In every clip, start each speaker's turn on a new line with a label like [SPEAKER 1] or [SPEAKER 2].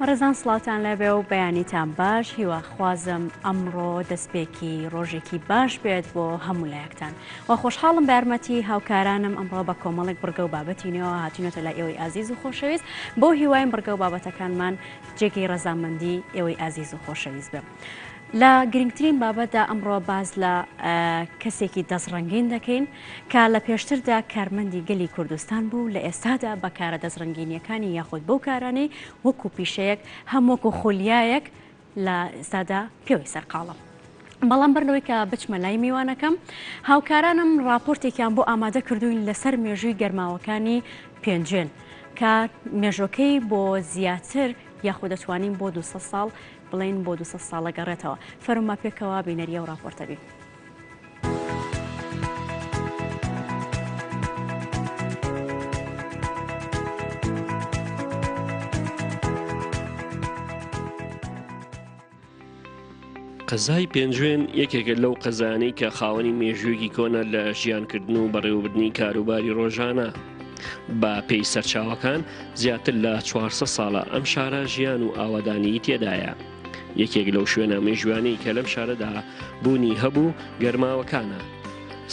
[SPEAKER 1] بەڕێزان سڵاتان لەبێ و بەیانیتان باش هیواخوازم ئەمڕۆ دەستپێکی ڕۆژێکی باش بێت بۆ هەموو لایەکتان و خۆشحاڵم بە یارمەتی هاوکارانم ئەمڕۆ بە کۆمەڵێک بڕگە و بابەتینەوە هاتوونەتە لای ئێوەی ئازیز و خۆشەویست بۆ هیوایم بڕگە و بابەتەکانمان جێگەی ڕەزامەندی ئێوەی ئازیز و خۆشەویست بێ. لە گرنگترین بابەتدا ئەمڕۆ باز لە کەسێکی دەستڕەنگین دەکەین کە لە پێشتردا کارمەندی گەلی کوردستان بوو لە ئێستادا بەکارە دەستڕەنگینیەکانی یاخود بەو کارانەی وەکو پیشەیەک هەمووەکو خۆلیایەک لە ئێستادا پێوەی سەرقاڵە. بەڵام بەرلەوەی کە بچمە لای میوانەکەم هاوکارانم راپۆرتێکیان بۆ ئامادە کردوین لەسەر مێژووی گەرماوەکانی پێنجێن کە مێژۆکەی بۆ زیاتر یاخود دەتوانین بۆ 200 ساڵ بڵین بۆ 200 ساڵە گەڕێتەوە. فەرموومە پێکەوە بینەریە و راپۆرتە بین.
[SPEAKER 2] قەزای پێنجوێن یەکێکە لەو قەزانەی کە خاوەنی مێژوویەکی کۆنە لە ژیانکردن و بەڕێوەبردننی کاروباری ڕۆژانە. بە پێی سەرچاوەکان زیاتر لە 400 ساڵە ئەم شارە ژیان و ئاوادانی تێدایە. یەکێک لەو شوێنە مێژوانەی کە لەم شارەدا بوونی هەبوو گەرماوەکانە.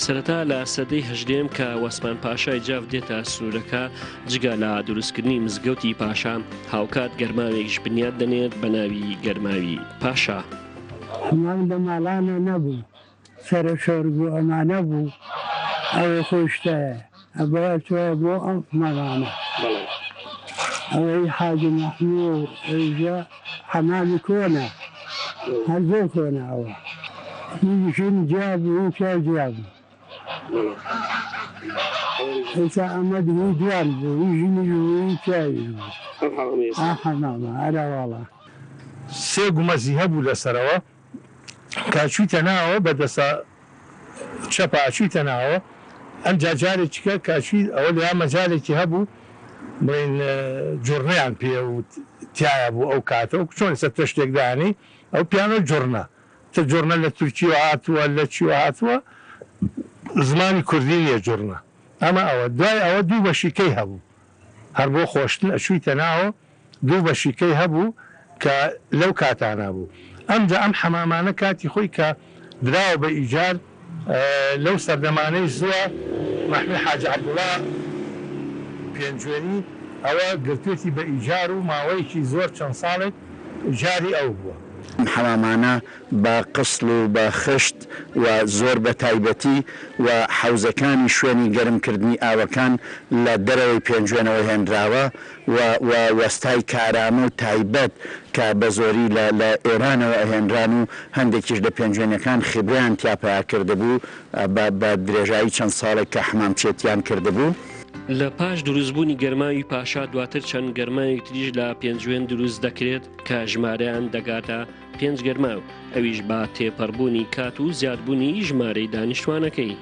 [SPEAKER 2] سەرەتا لە سەدەی هەژدێم کە وەسمان پاشای جاف دێتە سنوورەکە جگە لە دروستکردنی مزگەوتی پاشا هاوکات گەرماوێکش بنیاد دەنێت بە ناوی گەرماوی پاشا.
[SPEAKER 3] هەمان بە ماڵانە نەبوو سەر شۆر بوو ئەمانە بوو ئەوە خۆشتایە ئەبەوە بۆ ئەم ماڵانە ئەوەی حاجی مەحموود ئەوجا حەمامی کۆنە هەر زۆر کۆنە ئەوە هیچین جیابوو و پیا جیابوو ئێستا ئەمە دوی دوان بوو هیچینی پیاوی بوو حەمامە ئەراواڵە
[SPEAKER 4] سێ گومەزی هەبوو لەسەرەوە کاچوویتە ناوە بەدەسا چەپە ئاچوویتە ناوە ئەم جارێکیکە کاچوی ئەوە لە یا مەجارێکی هەبوو بڵین جۆرنەیان پێ و تایە بوو ئەو کاتەوە چۆن سەر تەشتێکدانی ئەو پیانۆ جۆرنە تە جۆرنە لە تورکیە هاتووە لە چیوە هاتووە زمانی کوردی نیە جۆرنە ئەمە ئەوە دوای ئەوە دوو بەشیکەی هەبوو هەر بۆ خۆشتن ئەچوویتە ناوە دوو بەشیکەی هەبوو کە لەو کاتانە بوو ئەمجا ئەم حەمامانە کاتی خۆی کە دراوە بە ئیجار لەو سەردەمانەی زووە مەحموود حاجی عەبدوڵڵا پێنجوێنی ئەوە گرتوێتی بە ئیجار و ماوەیەکی زۆر چەند ساڵێک ئیجاری ئەو بووە.
[SPEAKER 5] حەمامانە بە قسڵ و بە خشت و زۆر بە تایبەتی و حەوزەکانی شوێنی گەرمکردنی ئاوەکان لە دەرەوەی پێنجوێنەوە هێنراوە و وەستای کارامە و تایبەت کە بە زۆری لە ئێرانەوە ئەهێنران و هەندێکیش لە پێنجوێنەکان خبریان تیاپیا کردبوو بە درێژایی چەند ساڵێک کە حەمامچێتیان کردبوو.
[SPEAKER 2] لە پاش دروستبوونی گەرماوی پاشا دواتر چەند گەرماوێک تریش لە پێنجوێن دروست دەکرێت کە ژمارەیان دەگاتە 5 گەرماو ئەویش با تێپەڕبوونی کات و زیادبوونی ژمارەی دانیشتوانەکەی.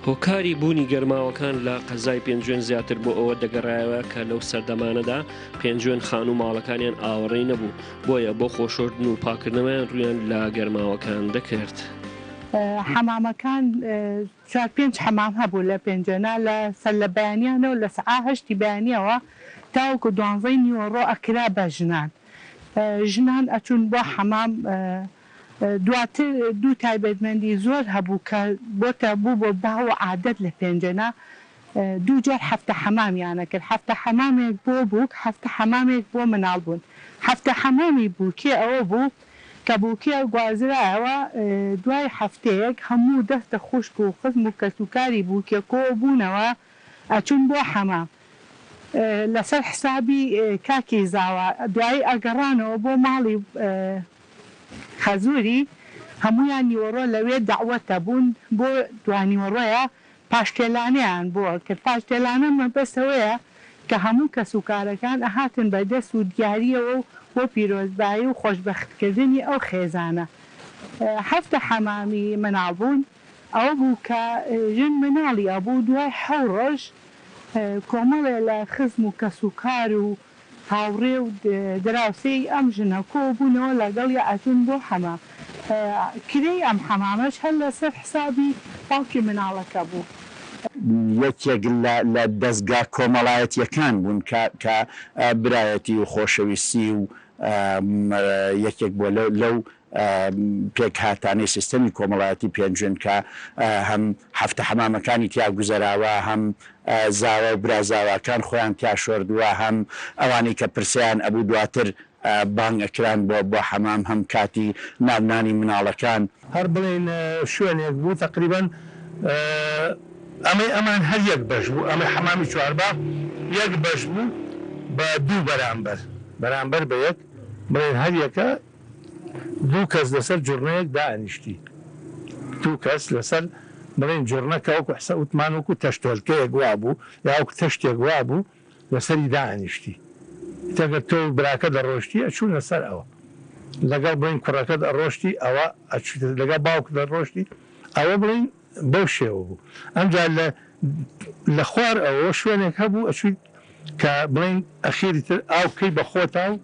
[SPEAKER 2] هۆکاری بوونی گەرماوەکان لە قەزای پێنجوێن زیاتر بۆ ئەوە دەگەڕایەوە کە لەو سەردەمانەدا پێنجوێن خان و ماڵەکانیان ئاوەڕێی نەبوو بۆیە بۆ خۆشۆردن و پاکردنەوەیان ڕویان لە گەرماوەکان دەکرد.
[SPEAKER 6] حەمامەکان 4-5 حەمام هەبوو لە پێنجێنە لە سەر لە بەیانیانەوە لە سەعا 8 بەیانیەوە تاوەکو 12 نیوەڕۆ ئەکرا بە ژنان ئەچوون بۆ حەمام. دواتر دوو تایبەتمەندی زۆر هەبوو کە بۆتە بوو بۆ باوە عادەت لە پێنجێنە دوو جار هەفتە حەمامیانە کرد هەفتە حەمامێک بۆ بوو هەفتە حەمامێک بۆ مناڵ بوون هەفتە حەمامی بووکێ ئەوە بوو کە بووکێ گوازرایەوە دوای هەفتەیەک هەموو دەستە خوشک و خزم و کەسوکاری بووکێ کۆ بوونەوە ئەچوون بۆ حەمام لەسەر حسابی کاکی زاوە دوایی ئەگەڕانەوە بۆ ماڵی خەزووری هەمویان نیوەڕۆ لەوێ داوەتە بوون بۆ دوانیوەڕۆیە پاشتێلانەیان بۆ کرد پاشتێلانە مەبەستەوەیە کە هەموو کەسوکارەکان ئەهاتن بەدەست و دیاریەوە بۆ پیرۆزبایی و خۆشبەختکردنی ئەو خێزانە. هەفتە حەمامی مناڵبوون ئەوە بوو کە ژن مناڵی ئەبوو دوای 7 ڕۆژ کۆمەڵێ لە خزم و کەسوکار و هاوڕێ و دراوسەی ئەم ژنە کۆ بوونەوە لەگەڵ یا ئەچون بۆ حەمام کرێی ئەم حەمامەش هەر لەسەر حسابی باوکی مناڵەکە بوو.
[SPEAKER 5] یەکێک لە دەستگا کۆمەڵایەتیەکان بوون کە برایەتی و خۆشەویستی و یەکێک بۆ لەو پێک هاتانەی سیستەمی کۆمەڵایەتی پێنجێن کە هەم هەفتە حەمامەکانی تیا گوزەراوە هەم زاوە و برازاواکان خۆیان تیا شۆردووە هەم ئەوانەی کە پرسیان ئەبوو دواتر بانگ ئەکران بۆ حەمام هەم کاتی ناونانی مناڵەکان
[SPEAKER 4] هەر بڵێن شوێنێک بوو تقریبان ئەمان هەر یەک بەش بوو ئەمە حەمامی چواربا یەک بەش بوو بە دوو بەرامبەر بە یەک بڵێن هەر یەکە دوو کەس لەسەر جوڕنەیەک دائنیشتی دوو کەس لەسەر بڵێن جوڕنەکە وەکو حسە وتمان وەکو تەشتۆلکەیەک وا بوو یا وەکو تەشتێک وا بوو لەسەری دائنیشتی تەگەر تۆ براکە دەڕۆشتی ئەچوون لەسەر ئەوە لەگەڵ بڵین کوڕەکە دەڕۆشتی ئەوە لەگەڵ باوکە دەڕۆشتی ئەوە بڵین بەو شێوە بوو ئەمجا لە خوار ئەوە شوێنێک هەبوو ئەچویت کە بڵین ئەخیری تر ئاو بکەی بە خۆتا و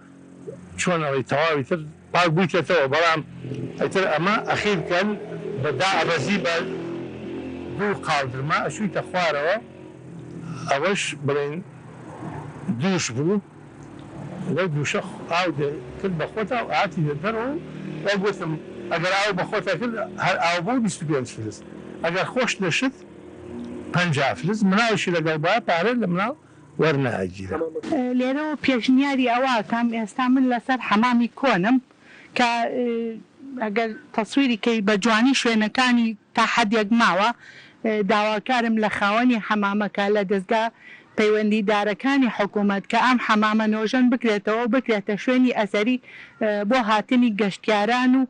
[SPEAKER 4] چۆن ئەوەی تەواوی تر پاک بوویتێتەوە بەڵام ئەتر ئەمە ئەخیرکەن بە داعبەزی بە دوو قاڵدرما ئەچوویتە خوارەوە ئەوەش بڵین دووش بوو لەو دووشە ئاو کرد بە خۆتا و ئاتی دەرەوە وە گوتم ئەگەر ئاو بە خۆتا کرد هەر ئاو بوو 25 فلس ئەگەر خۆش دەشت 50 فلس مناوشی لەگەڵ با پارە لە مناو وەرنەئەگیرە
[SPEAKER 6] لێرەوە پێشنیاری ئەوەکەم ئێستا من لەسەر حەمامی کۆنم کە ئەگەر تەسویری کەی بە جوانی شوێنەکانی تا حەدێک ماوە داواکارم لە خاوەنی حەمامەکە لە دەستگا پەیوەندیدارەکانی حکوومەت کە ئەم حەمامە نۆژەن بکرێتەوە بکرێتە شوێنی ئەسەری بۆ هاتنی گەشتیاران و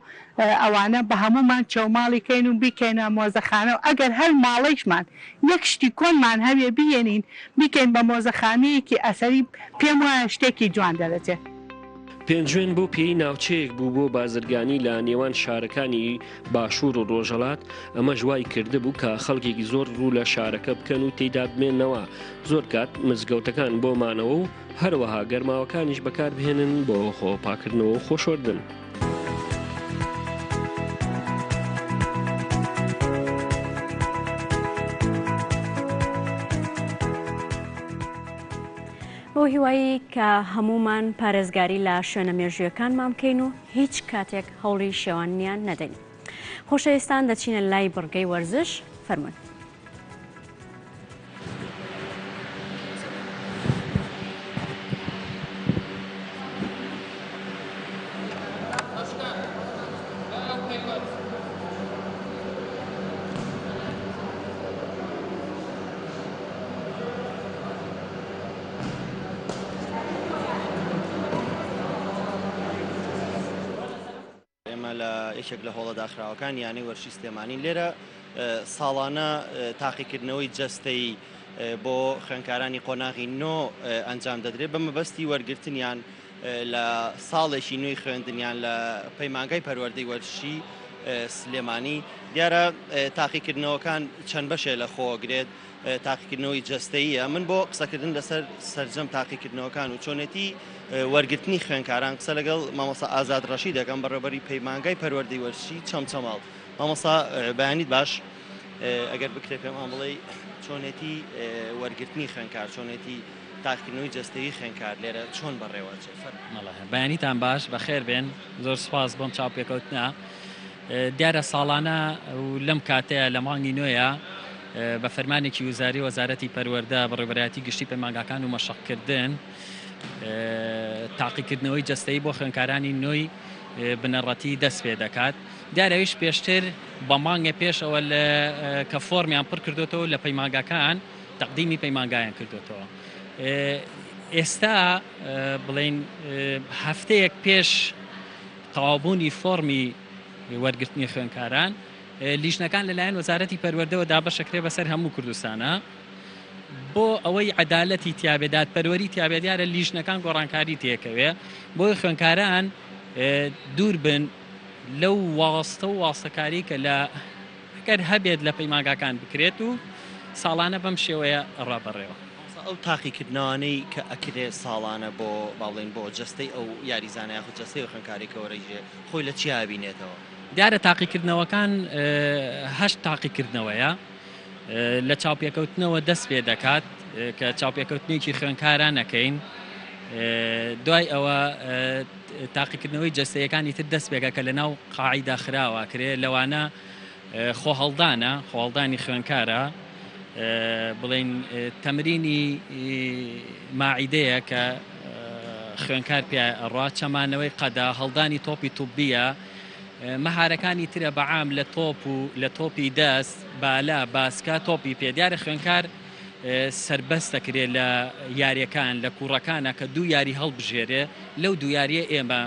[SPEAKER 6] ئەوانە بە هەمومان چەوماڵی کەین و بیکەینە مۆزەخانە و ئەگەر هەر ماڵیشمان یەک شتی کۆنمان هەوێ بێنین بیکەین بە مۆزەخانەیەکی ئەسەری پێم وایە شتێکی جوان دەرەچێت.
[SPEAKER 2] پێنجوێن بۆ پێی ناوچەیەک بوو بۆ بازرگانی لە نێوان شارەکانی باشوور و ڕۆژەڵات ئەمە ژوای کرده بوو کە خەڵکێکی زۆر ڕوو لە شارەکە بکەن و تێیدا بمێنەوە زۆر کات مزگەوتەکان بۆ مانەوە و هەروەها گەرماوەکانیش بەکاربهێنن بۆ خۆپاکردنەوە و خۆشۆردن.
[SPEAKER 1] بۆ هیوایی کە هەمومان پارێزگاری لە شوێنە مێژوویەکانمان بکەین و هیچ کاتێک هەوڵی شێوانیان نەدەین. خۆشەویستان دەچینە لای بڕگەی وەرزش فەرموون.
[SPEAKER 7] یەکێک لە هۆڵە داخراوەکان یانەی وەرشی سلێمانی لێرە ساڵانە تاقیکردنەوەی جەستەی بۆ خوێندکارانی قۆناغی نۆ ئەنجام دەدرێت بە مەبەستی وەرگرتنیان لە ساڵێکی نوێی خوێندنیان لە پەیمانگای پەروەردەی وەرشی سلێمانی دیارە تاقیکردنەوەکان چەند بەشێ لە خۆگرێت تاقیکردنەوەی جەستەیە من بۆ قسەکردن لەسەر سەرجەم تاقیکردنەوەکان و چۆنێتی وەرگرتنی خوێندکاران قسە لەگەڵ مامۆستا ئازاد ڕەشید دەکەم بەڕێوەبەری پەیمانگای پەروەردەی وەرشی چەمچەماڵ. مامۆستا بەیانیت باش ئەگەر بکرێت پێمان بڵێ چۆنێتی وەرگرتنی خوێندکار چۆنێتی تاقیکردنەوەی جەستەیی خوێندکار لێرە چۆن بەڕێوەچێت
[SPEAKER 8] بەیانیتان باش بەخێر بێن زۆر سپاس بۆم چاوپێکەوتنە دیارە ساڵانە و لەم کاتەیە لە مانگی نوێیە بە فەرمانێکی وزاری وەزارەتی پەروەردە بەڕێوەبەرایەتی گشتی پەیمانگاکان و مەشەقکردن تاقیکردنەوەی جەستەیی بۆ خوێندکارانی نوێی بنەڕەتی دەست پێ دەکات. دیارەویش پێشتر بە مانگە پێشەوە کە فۆرمیان پڕ کردوتەوە لە پەیمانگاکان تەقدیمی پەیمانگایان کردوتەوە. ئێستا بڵین هەفتەیەک پێش تەواوبوونی فۆرمی وەرگرتنی خوێندکاران لیژنەکان لەلایەن وەزارەتی پەروەردەوە دابەشەکرێ بەسەر هەموو کوردستانە بۆ ئەوەی عەدالەتی تیابێدات پەروەری تیابێ دیارە لیژنەکان گۆڕانکاری تێکەوێ بۆی خوێندکاران دوور بن لەو واستە و واستەکاری کە لە ئەگەر هەبێت لە پەیمانگاکان بکرێت و ساڵانە بەم شێوەیە ڕابەڕێەوە.
[SPEAKER 7] ئەو تاقیکردنەوەی کە ئەکرێ ساڵانە بۆ باڵێن بۆ جەستەی ئەو یاریزانە یاخود جەستەی خوێندکاریەوە ڕێژێ خۆی لە چی ئابینێتەوە؟
[SPEAKER 8] دیارە تاقیکردنەوەکان 8 تاقیکردنەوەیە لە چاوپێکەوتنەوە دەست پێ دەکات کە چاوپێکەوتنێکی خوێندکاران نەکەین دوای ئەوە تاقیکردنەوەی جەستەیەکانی تر دەست پێکە کە لە ناو قاعیدا خراوە کرێ لەوانە خۆ هەڵدانی خوێنکارە بڵین تەمرینی ماعیدەیە کە خوێنکار پێ ڕوا چەمانەوەی قەدا هەڵدانی تۆپی توبیە مەهارەکانی ترە بەعام لە تۆپی دەست بالا باسکە تۆپی پێ دیارە خوێنکار سربەستەکرێت لە یاریەکان لە کوڕەکانە کە دوو یاری هەڵبژێرێ لەو دوو یاریە ئێمە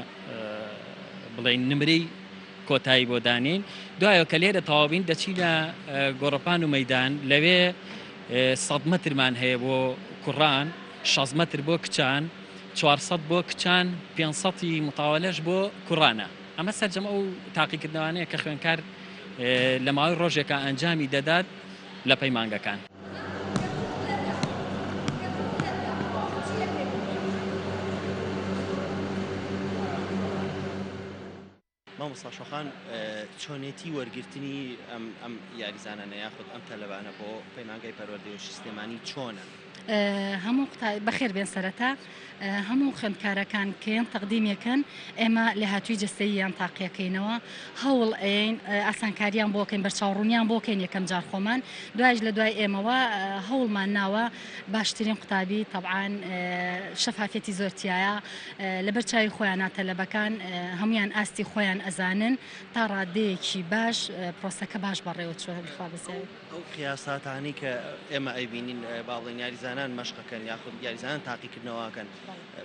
[SPEAKER 8] بڵین نمرەی کۆتایی بۆ دانین دوایەوە کە لێرە تەواوبین دەچی لە گۆڕەپان و مەیدان لەوێ 100 مترمان هەیە بۆ کوڕان 6 متر بۆ کچان 400 بۆ کچان 500 متاوەلەش بۆ کوڕانە ئەمە سەرجەمە ئەو تاقیکردنەوانەیە کە خوێنکار لە ماوەی ڕۆژێکە ئەنجامی دەدات لە پەیمانگەکان.
[SPEAKER 7] مامۆستا شۆخان چۆنێتی وەرگرتنی ئەم یاریزانانە یاخود ئەم تەلەبانە بۆ پەیمانگای پەروەردەی و سیستێمانی چۆنە؟
[SPEAKER 9] هەموو بەخێر بێن سەرەتا هەموو خوێندکارەکان کێن تەقدیمێکن ئێمە لە هاتووی جەستەییان تاقیەکەینەوە هەوڵ ئەین ئاسانکاریان بۆکەین بەرچاوڕوونیان بۆکەین یەکەم جار خۆمان دوایش لە دوای ئێمەوە هەوڵمان ناوە باشترین قوتابی طبعاً شەفافەتی زۆرتیایە لەبەر چاوی خۆیان تەلەبەکان هەمویان ئاستی خۆیان ئەزانن تا ڕادەیەکی باش پرۆسەکە باش بەڕێوە چۆن بخوابزێت
[SPEAKER 7] ئەو قیاساتانی کە ئێمە ئەیبینین باڵێن یاریزانان مەشقەکەن یاخود یاریزانان تاقیکردنەوەکەن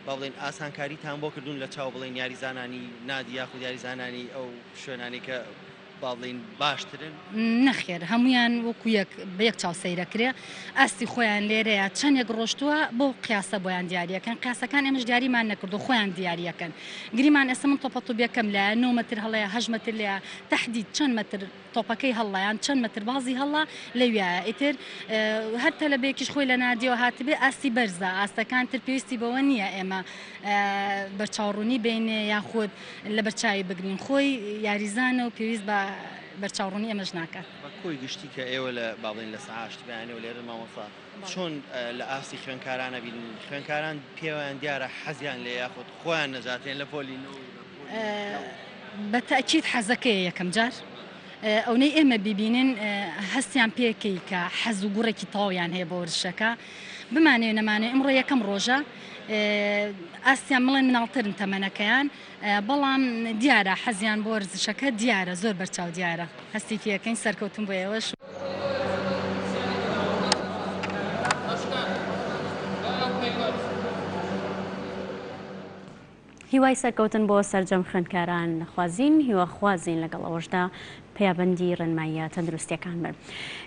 [SPEAKER 7] باڵێن ئاسانکاریتان بۆ کردوون لە چاو بڵێن یاریزانانی نادی یاخود یاریزانانی ئەو شوێنانی کە باڵین باشترن
[SPEAKER 9] نەخێر هەمویان وەکو بە یەک چاو سەیرەکرێ ئاستی خۆیان لێرەیە چەندێک ڕۆشتووە بۆ قیاسە بۆیان دیاریەکەن قیاسەکان ئێمەش دیاریمان نەکردو خۆیان دیاریەکەن گریمان ئێستا من تۆپەتوبیەکەم لە 9 متر هەڵەیە 8 متر لێە تەحدید چەند متر تۆپەکەی هەڵڵایان چەند متر بازی هەڵا لەویایە ئیتر هەر تەلەبێکیش خۆی لە نادیەوە هاتبێ ئاستی بەرزە ئاستەکان تر پێویستی بەوە نییە ئێمە بەرچاوڕوونی بینێ یاخود لە بەرچاوی بگرین خۆی یاریزانە و پێویست بە بەرچاوڕوونی ئەمەش ناکات
[SPEAKER 7] کۆی گشتی کە ئێوە لە باڵین لە سەعاشت بەیانێ و لێرە مامۆستا چۆن لە ئاستی خوێنکارانە بین خوێنکاران پێوەیان دیارە حەزیان لێ یاخود خۆیان نەجاتێن لە پۆلینەوە
[SPEAKER 9] بە تەئکید حەزەکەیە یەکەم جار ئەوەی ئێمە ببینن هەستیان پێکەی کە حەز و گوڕێکی تاویان هەیە بۆ ورشەکە بمانێ نەمانێ ئەمڕۆ یەکەم ڕۆژە ئاستیان مڵێن مناڵترن تەمەنەکەیان بەڵام دیارە حەزیان بۆ ورزشەکە دیارە زۆر بەرچاو دیارە هەستی پێەکەین سەرکەوتن بۆ ئێوەش
[SPEAKER 1] هیوای سەرکەوتن بۆ سەرجەم خوێندکاران خوازین هیوە خوازین لەگەڵ ئەوەشدا پەیوەندی ڕێنماییە تەندروستیەکان بن.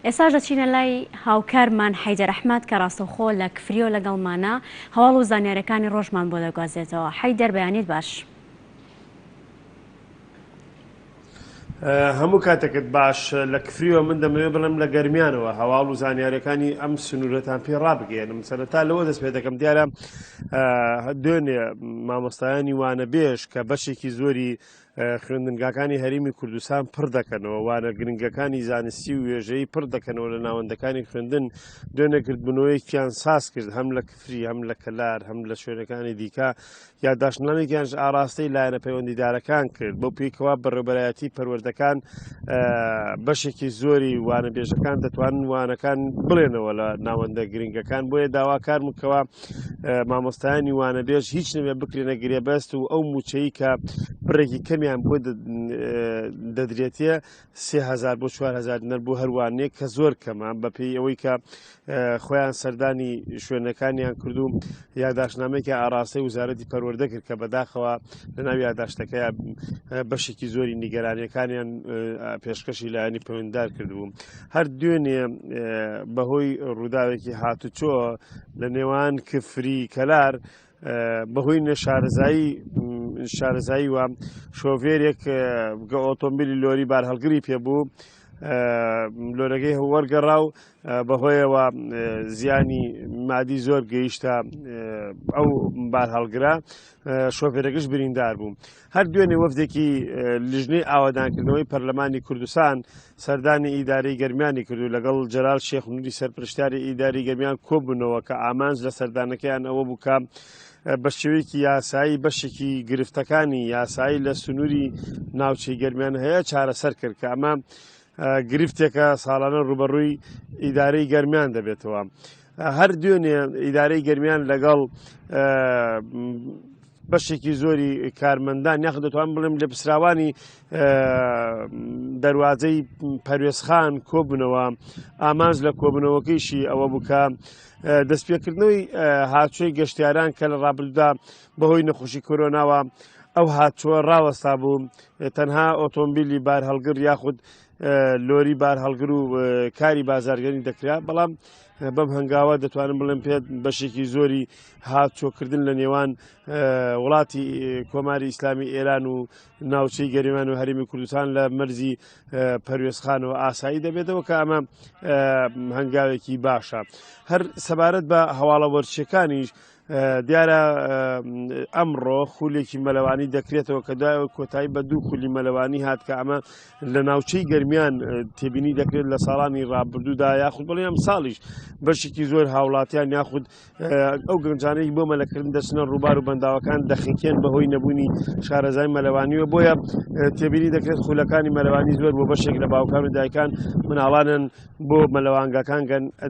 [SPEAKER 1] ئێستا دەچینە لای هاوکارمان حەیدەر ئەحمەد کە ڕاستەوخۆ لە کفریۆ لەگەڵمانە هەواڵ و زانیاریەکانی ڕۆژمان بۆ دەگوازێتەوە. حەیدەر بەیانیت باش.
[SPEAKER 10] هەموو کاتێکت باش لە کفریەوە من دەمەوێت بڵێم لە گەرمیانەوە هەواڵ و زانیاریەکانی ئەم سنوورەتان پێ ڕابگەێنم سەرەتا لەوە دەست پێ دەکەم دیارە دوێنێ مامۆستایانی وانە بێش کە بەشێکی زۆری خوێندنگاکانی هەرێمی کوردستان پڕ دەکەنەوە وانە گرنگەکانی زانستی و وێژەی پڕ دەکەنەوە لە ناوەندەکانی خوێندن دوێنەکردبوونەوەیکیان ساز کرد هەم لە کفری هەم لە کەلار هەم لە شوێنەکانی دیکە یادداشتنامێکیانش ئاراستەی لایەنە پەیوەندیدارەکان کرد بەو پێیکەوە بەڕێبەرایەتی پەروەردەکان بەشێکی زۆری وانە بێژەکان دەتوانن وانەکان بڵێنەوە لە ناوەندە گرنگەکان بۆیە داواکارمکەوە مامۆستایانی وانە بێژ هیچ نەبێ بکرێنە گرێبەست و ئەو موچەی کە بڕێکی کەمیان بۆ دەدرێتە 3000 بۆ 4000 دینار بۆ هەروانێک کە زۆر کەمە بەپێی ئەوەی کە خۆیان سەردانی شوێنەکانیان کردو یادداشتنامەیەکی ئاراستەی وزارەتی پەروەردە کرد کە بەداخەوە لە ناو یادداشتەکەیە بەشێکی زۆری نیگەرانیەکانیان پێشکەشی لایەنی پەیوەندیدار کردبوو. هەر دوێنێ بەهۆی ڕووداوێکی هاتوچۆ لە نێوان کفری کەلار بەهۆی شارەزایی وە شۆفێرێک ئۆتۆمبیلی لۆری بار هەڵگری پێبوو لۆرەکەی وەرگەڕا و بەهۆیەوە زیانی مادی زۆر گەیشتە ئەو بار هەڵگرا شۆفێرەکەش بریندار بوو. هەر دوێنێ وەفدێکی لیژنەی ئاوادانکردنەوەی پەرلەمانی کوردستان سەردانی ئیدارەی گەرمیانی کردو لەگەڵ جەلال شێخ نووری سەرپرشتیاری ئیداری گەرمیان کۆبوونەوە کە ئامانج لە سەردانەکەیان ئەوە بوو کە بە شێوەیەکی یاسایی بەشێکی گرفتەکانی یاسایی لە سنووری ناوچەی گەرمیان هەیە چارەسەر کرد کە ئەمە گرفتێکە ساڵانە ڕوبەڕووی ئیدارەی گەرمیان دەبێتەوە. هەر دوێنێ ئیدارەی گەرمیان لەگەڵ بەشێکی زۆری کارمەندان یاخ دەتوان بڵێم لە پسراوانی دەواازەی پەروێزخان کۆبوونەوە ئامانج لە کۆبوونەوەکەیشی ئەوە بووکە دەستپێکردنەوەی هاتووی گەشتیاران کە لە ڕابردودا بەهۆی نەخۆشی کۆرۆناوە ئەو هاتووە ڕاوەستا بوو تەنها ئۆتۆمبیلی بار هەڵگر یاخود لۆری بار هەڵگر و کاری بازارگەنی دەکرا بەڵام بەم هەنگاوە دەتوانم بڵێم پێت بەشێکی زۆری هاتچۆکردن لە نێوان وڵاتی کۆماری ئیسلامی ئێران و ناوچەی گەرمیان و هەرێمی کوردستان لە مەرزی پەروێزخانەوە ئاسایی دەبێتەوە کە ئەمە هەنگاوێکی باشە. هەر سەبارەت بە هەواڵە وەرچەکانیش دیارە ئەمڕۆ خولێکی مەلەوانی دەکرێتەوە کە دوایەوە کۆتایی بە 2 خولی مەلەوانی هات کە ئەمە لە ناوچەی گەرمیان تێبینی دەکرێت لە ساڵانی ڕابردوودا یاخود بڵێ ئەم ساڵیش بەشێکی زۆر هاوڵاتیان یاخود ئەو گەنجانەی بۆ مەلەکردن دەچنە ڕووبار و بەنداوەکان دەخینکێن بەهۆی نەبوونی شارەزای مەلەوانیوە بۆیە تێبینی دەکرێت خولەکانی مەلەوانی زۆر بۆ بەشێک لە باوکان و دایکان مناڵانن بۆ مەلەوانگەکان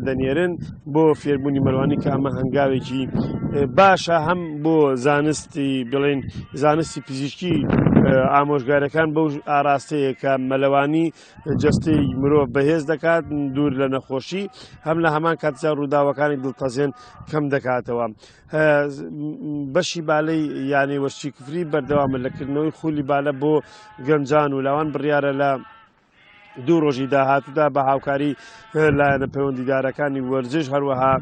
[SPEAKER 10] دەنێرن بۆ فێربوونی مەلەوانی کە ئەمە هەنگاوێکی باشە هەم بۆ زانستی بڵێن زانستی پزیشکی ئامۆژگارەکان بەو ئاراستەیە کە مەلەوانی جەستەی مرۆڤ بەهێز دەکات دوور لە نەخۆشی هەم لە هەمان کاتجا ڕووداوەکانی دڵتەزێن کەم دەکاتەوە. بەشی بالەی یانەی وەرچی کوفری بەردەوامە لەکردنەوەی خولی بالە بۆ گەنجان و لاوان بڕیارە لە 2 ڕۆژی داهاتوودا بە هاوکاری لایەنە پەیوەندیدارەکانی وەرزش هەروەها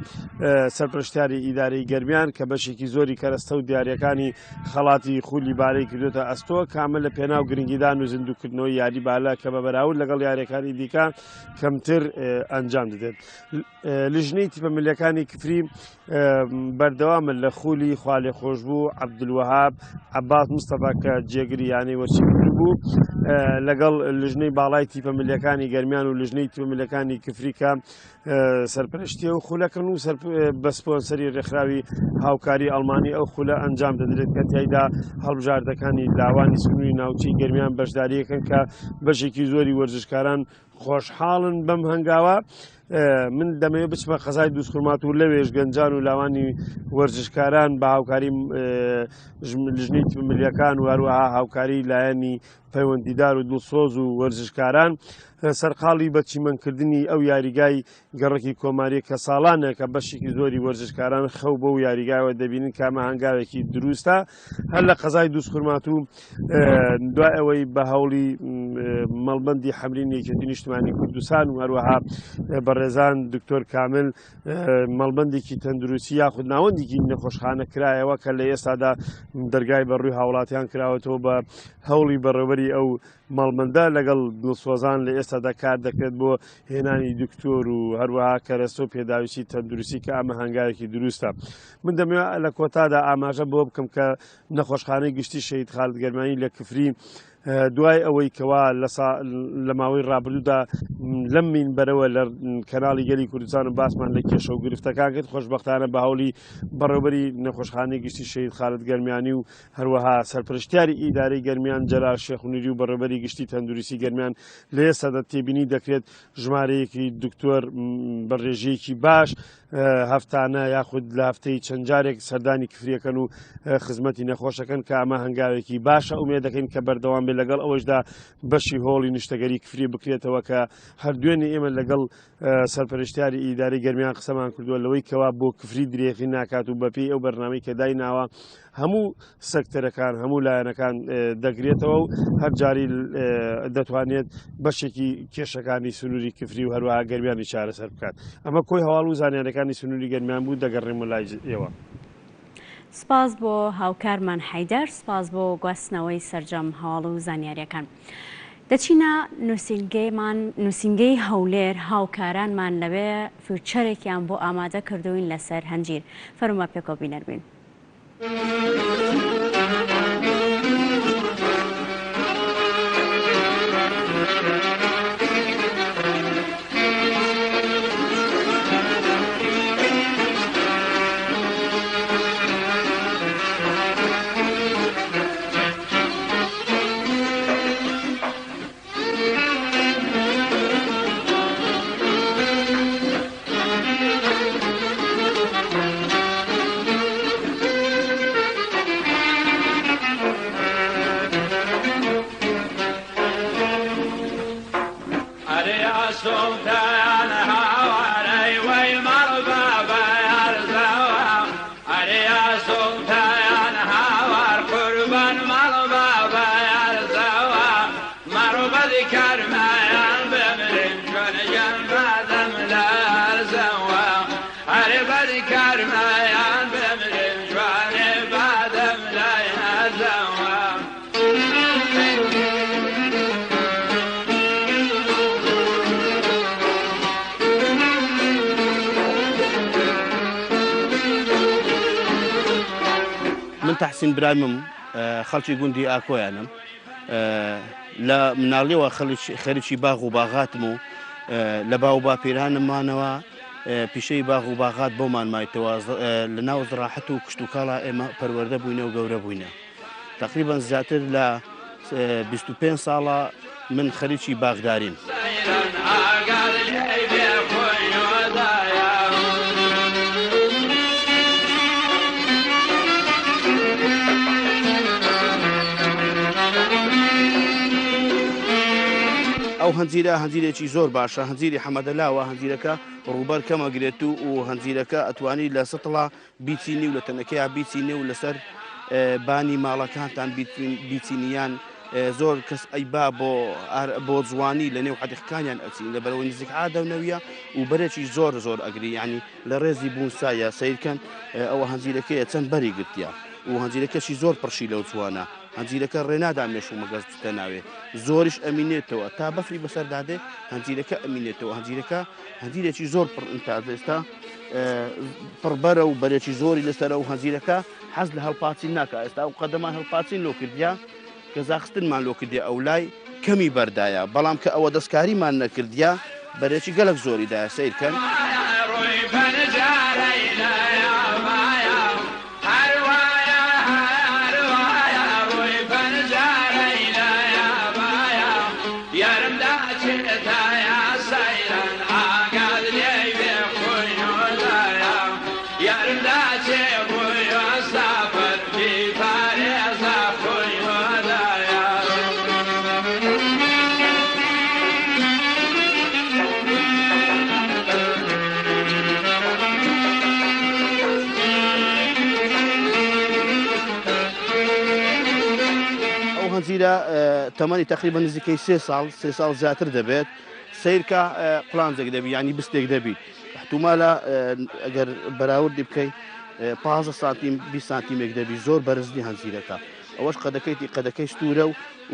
[SPEAKER 10] سەرپرشتیاری ئیدارەی گەرمیان کە بەشێکی زۆری کەرەستە و دیاریەکانی خەڵاتی خولی بالەی کردوتە ئەستۆ کامل لە پێناو گرنگیدان و زیندووکردنەوەی یاری بالە کە بە بەراورد لەگەڵ یاریەکانی دیکە کەمتر ئەنجام دەدێت. لیژنەی تیپەمەلیەکانی کفری بەردەوامە لە خولی خوالێ خۆشببوو عەبدولوەهاب عەباس مستەفا کە جێگری یانەی وەرچی بوو لەگەڵ لیژنەی باڵای تیپەمەلیەکانی گەرمیان و لیژنەی تیپەمەلیەکانی کفریکە سەرپەرشتیە و خولەکەن و بە سپۆنسەری ڕێکخراوی هاوکاری ئەڵمانی ئەو خولە ئەنجام دەدرێت کە تیایدا هەڵبژاردەکانی لاوانی سنووری ناوچەی گەرمیان بەشداریەکەن کە بەشێکی زۆری وەرزشکاران خۆشحاڵن بەم هەنگاوە. من دەمەوێت بچمە قەزای دووسخورمات و لەوێش گەنجان و لاوانی وەرزشکاران بە هاوکاری لیژنەی تیپەمەلیەکان و هەروەها هاوکاری لایەنی پەیوەندیدار و دڵسۆز و وەرزشکاران سەرقاڵی بە چیمەنکردنی ئەو یاریگای گەڕێکی کۆماری کە ساڵانە کە بەشێکی زۆری وەرزشکاران خەو بە و یاریگایەوە دەبینن کامە هەنگاوێکی دروستە هەر لە قەزای دووسخورمات و دوای ئەوەی بە هەوڵی مەڵبەندی حەمرین یەکێتی نیشتیمانی کوردستان و هەروەها بەڕێزان دکتۆر کامل مەڵبەندێکی تەندروستی یاخود ناوەندێکی نەخۆشخانە کرایەوە کە لە ئێستادا دەرگای بەڕووی هاوڵاتیان کراوەتەوە بە هەوڵی بەڕێوەبەری ئەو مەڵبەندە لەگەڵ دڵسۆزان لە ئێستادا کار دەکرێت بۆ هێنانی دکتۆر و هەروەها کەرەستە و پێداویستی تەندروستی کە ئەمە هەنگاوێکی دروستە. من دەمەوێت لە کۆتادا ئاماژە بۆ بکەم کە نەخۆشخانەی گشتی شەهید خالد گەرمانی لە کفری دوای ئەوەی کەوا لە ماوەی ڕابردوودا لەم مینبەرەوە لە کەناڵی گەلی کوردستان و باسمان لە کێشە و گرفتەکان کرد خۆشبەختانە بە هەوڵی بەڕێوەبەری نەخۆشخانەی گشتی شەهید خالد گەرمیانی و هەروەها سەرپرشتیاری ئیدارەی گەرمیان جەلال شێخونوری و بەڕێوەبەری گشتی تەندروستی گەرمیان لە ئێستادا تێبینی دەکرێت ژمارەیەکی دکتۆر بەڕێژەیەکی باش هەفتانە یاخود لە هەفتەی چەند جارێک سەردانی کفریەکەن و خزمەتی نەخۆشەکەن کە ئەمە هەنگاوێکی باشە ئومێد دەکەین کە بەردەوام بێ لەگەڵ ئەوەشدا بەشی هۆڵی نیشتەگەری کفری بکرێتەوە کە هەردوێنێ ئێمە لەگەڵ سەرپەرشتیاری ئیدارەی گەرمیان قسەمان کردووە لەوەی کەوا بۆ کفری درێخی ناکات و بەپێی ئەو بەرنامەی کە دایناوە هەموو سەکتەرەکان هەموو لایەنەکان دەگرێتەوە و هەر جاری دەتوانێت بەشێکی کێشەکانی سنووری کفری و هەروەها گەرمیانی چارەسەر بکات. ئەمە کۆی هەواڵ و زانیارەکانی سنووری گەرمیان بوو دەگەڕێمە لای ئێوە.
[SPEAKER 1] سپاس بۆ هاوکارمان حەیدەر سپاس بۆ گواستنەوەی سەرجەم هەواڵ و زانیاریەکان. دەچینە نووسینگەی هەولێر هاوکارانمان لەوێ فیوچەرێکیان بۆ ئامادە کردوین لەسەر هەنجیر فەرمووە پێکەوە بینەربین.
[SPEAKER 11] سلطان هواري والمربى يرزوا يا سلطان هوار قربا مربى يرزوا مربى ذكر ما ينبمرن كن جنب دم لا يرزوا مربى ذكر ما ينبمرن كن بعدم لا يرزوا
[SPEAKER 12] من تحسين برايمم خلشي گوندی ئاکۆیانم لە مناڵیەوە خەریکی باغ و باغاتم و لە باو باپیرانمانەوە پیشەی باغ و باغات بۆمان مایتەوە لە ناو زراحەت و کشت و کاڵا ئێمە پەروەردە بووینە و گەورە بووینە تقریبا زیاتر لە 25 ساڵە من خەریکی باغداریم. ئەو هەنجیرە هەنجیرێکی زۆر باشە هەنجیری حەمەدەلاوە هەنجیرەکە ڕووبەر کەمەگرێت و هەنجیرەکە ئەتوانی لە سەتڵا بیچینی و لە تەنەکەیە بیچینێ و لەسەر بانی ماڵەکانتان بیچینیان زۆر کەس ئەیبا بۆ جوانی لە نێو حەدیقەکانیان ئەچین لە بەرەوەی نزیک عادەونەویە و بەرێکی زۆر زۆر ئەگری ینی لە ڕێزی بوونسایە سیرکەن ئەوە هەنجیرەکەیە چەند بەری گرتیا و هەنجیرەکەشی زۆر پڕشی لەو جوانە هەنجیرەکە ڕێنادا مێش و مەگەز بتە ناوێ زۆریش ئەمینێتەوە تا بەفری بەسەردادێ هەنجیرەکە ئەمینێتەوە هەنجیرێکی زۆر پڕ ئینتاز ئێستا پڕبەرە و بەرێکی زۆری لەسەرە و هەنجیرەکە حەز لە هەڵپاچین ناکە ئێستا و قەدەمان هەڵپاچین لۆ کردیا کەزاخستنمان لۆ کردیا ئەو لای کەمی بەردایە بەڵام کە ئەوە دەستکاریمان نەکردیا بەرێکی گەلک زۆریدایە سیرکەن. هەنجیرە تەمەنی تقریبا نزیکەی 3 ساڵ زیاتر دەبێت سیرکە قڵانجێک دەبی ینی بستێک دەبی احتمالە ئەگەر بەراوردی بکەیت 15 سانتیم 20 سانتیمێک دەبی زۆر بەرزنی هەنجیرەکە ئەوەش قەدەکەی ستورە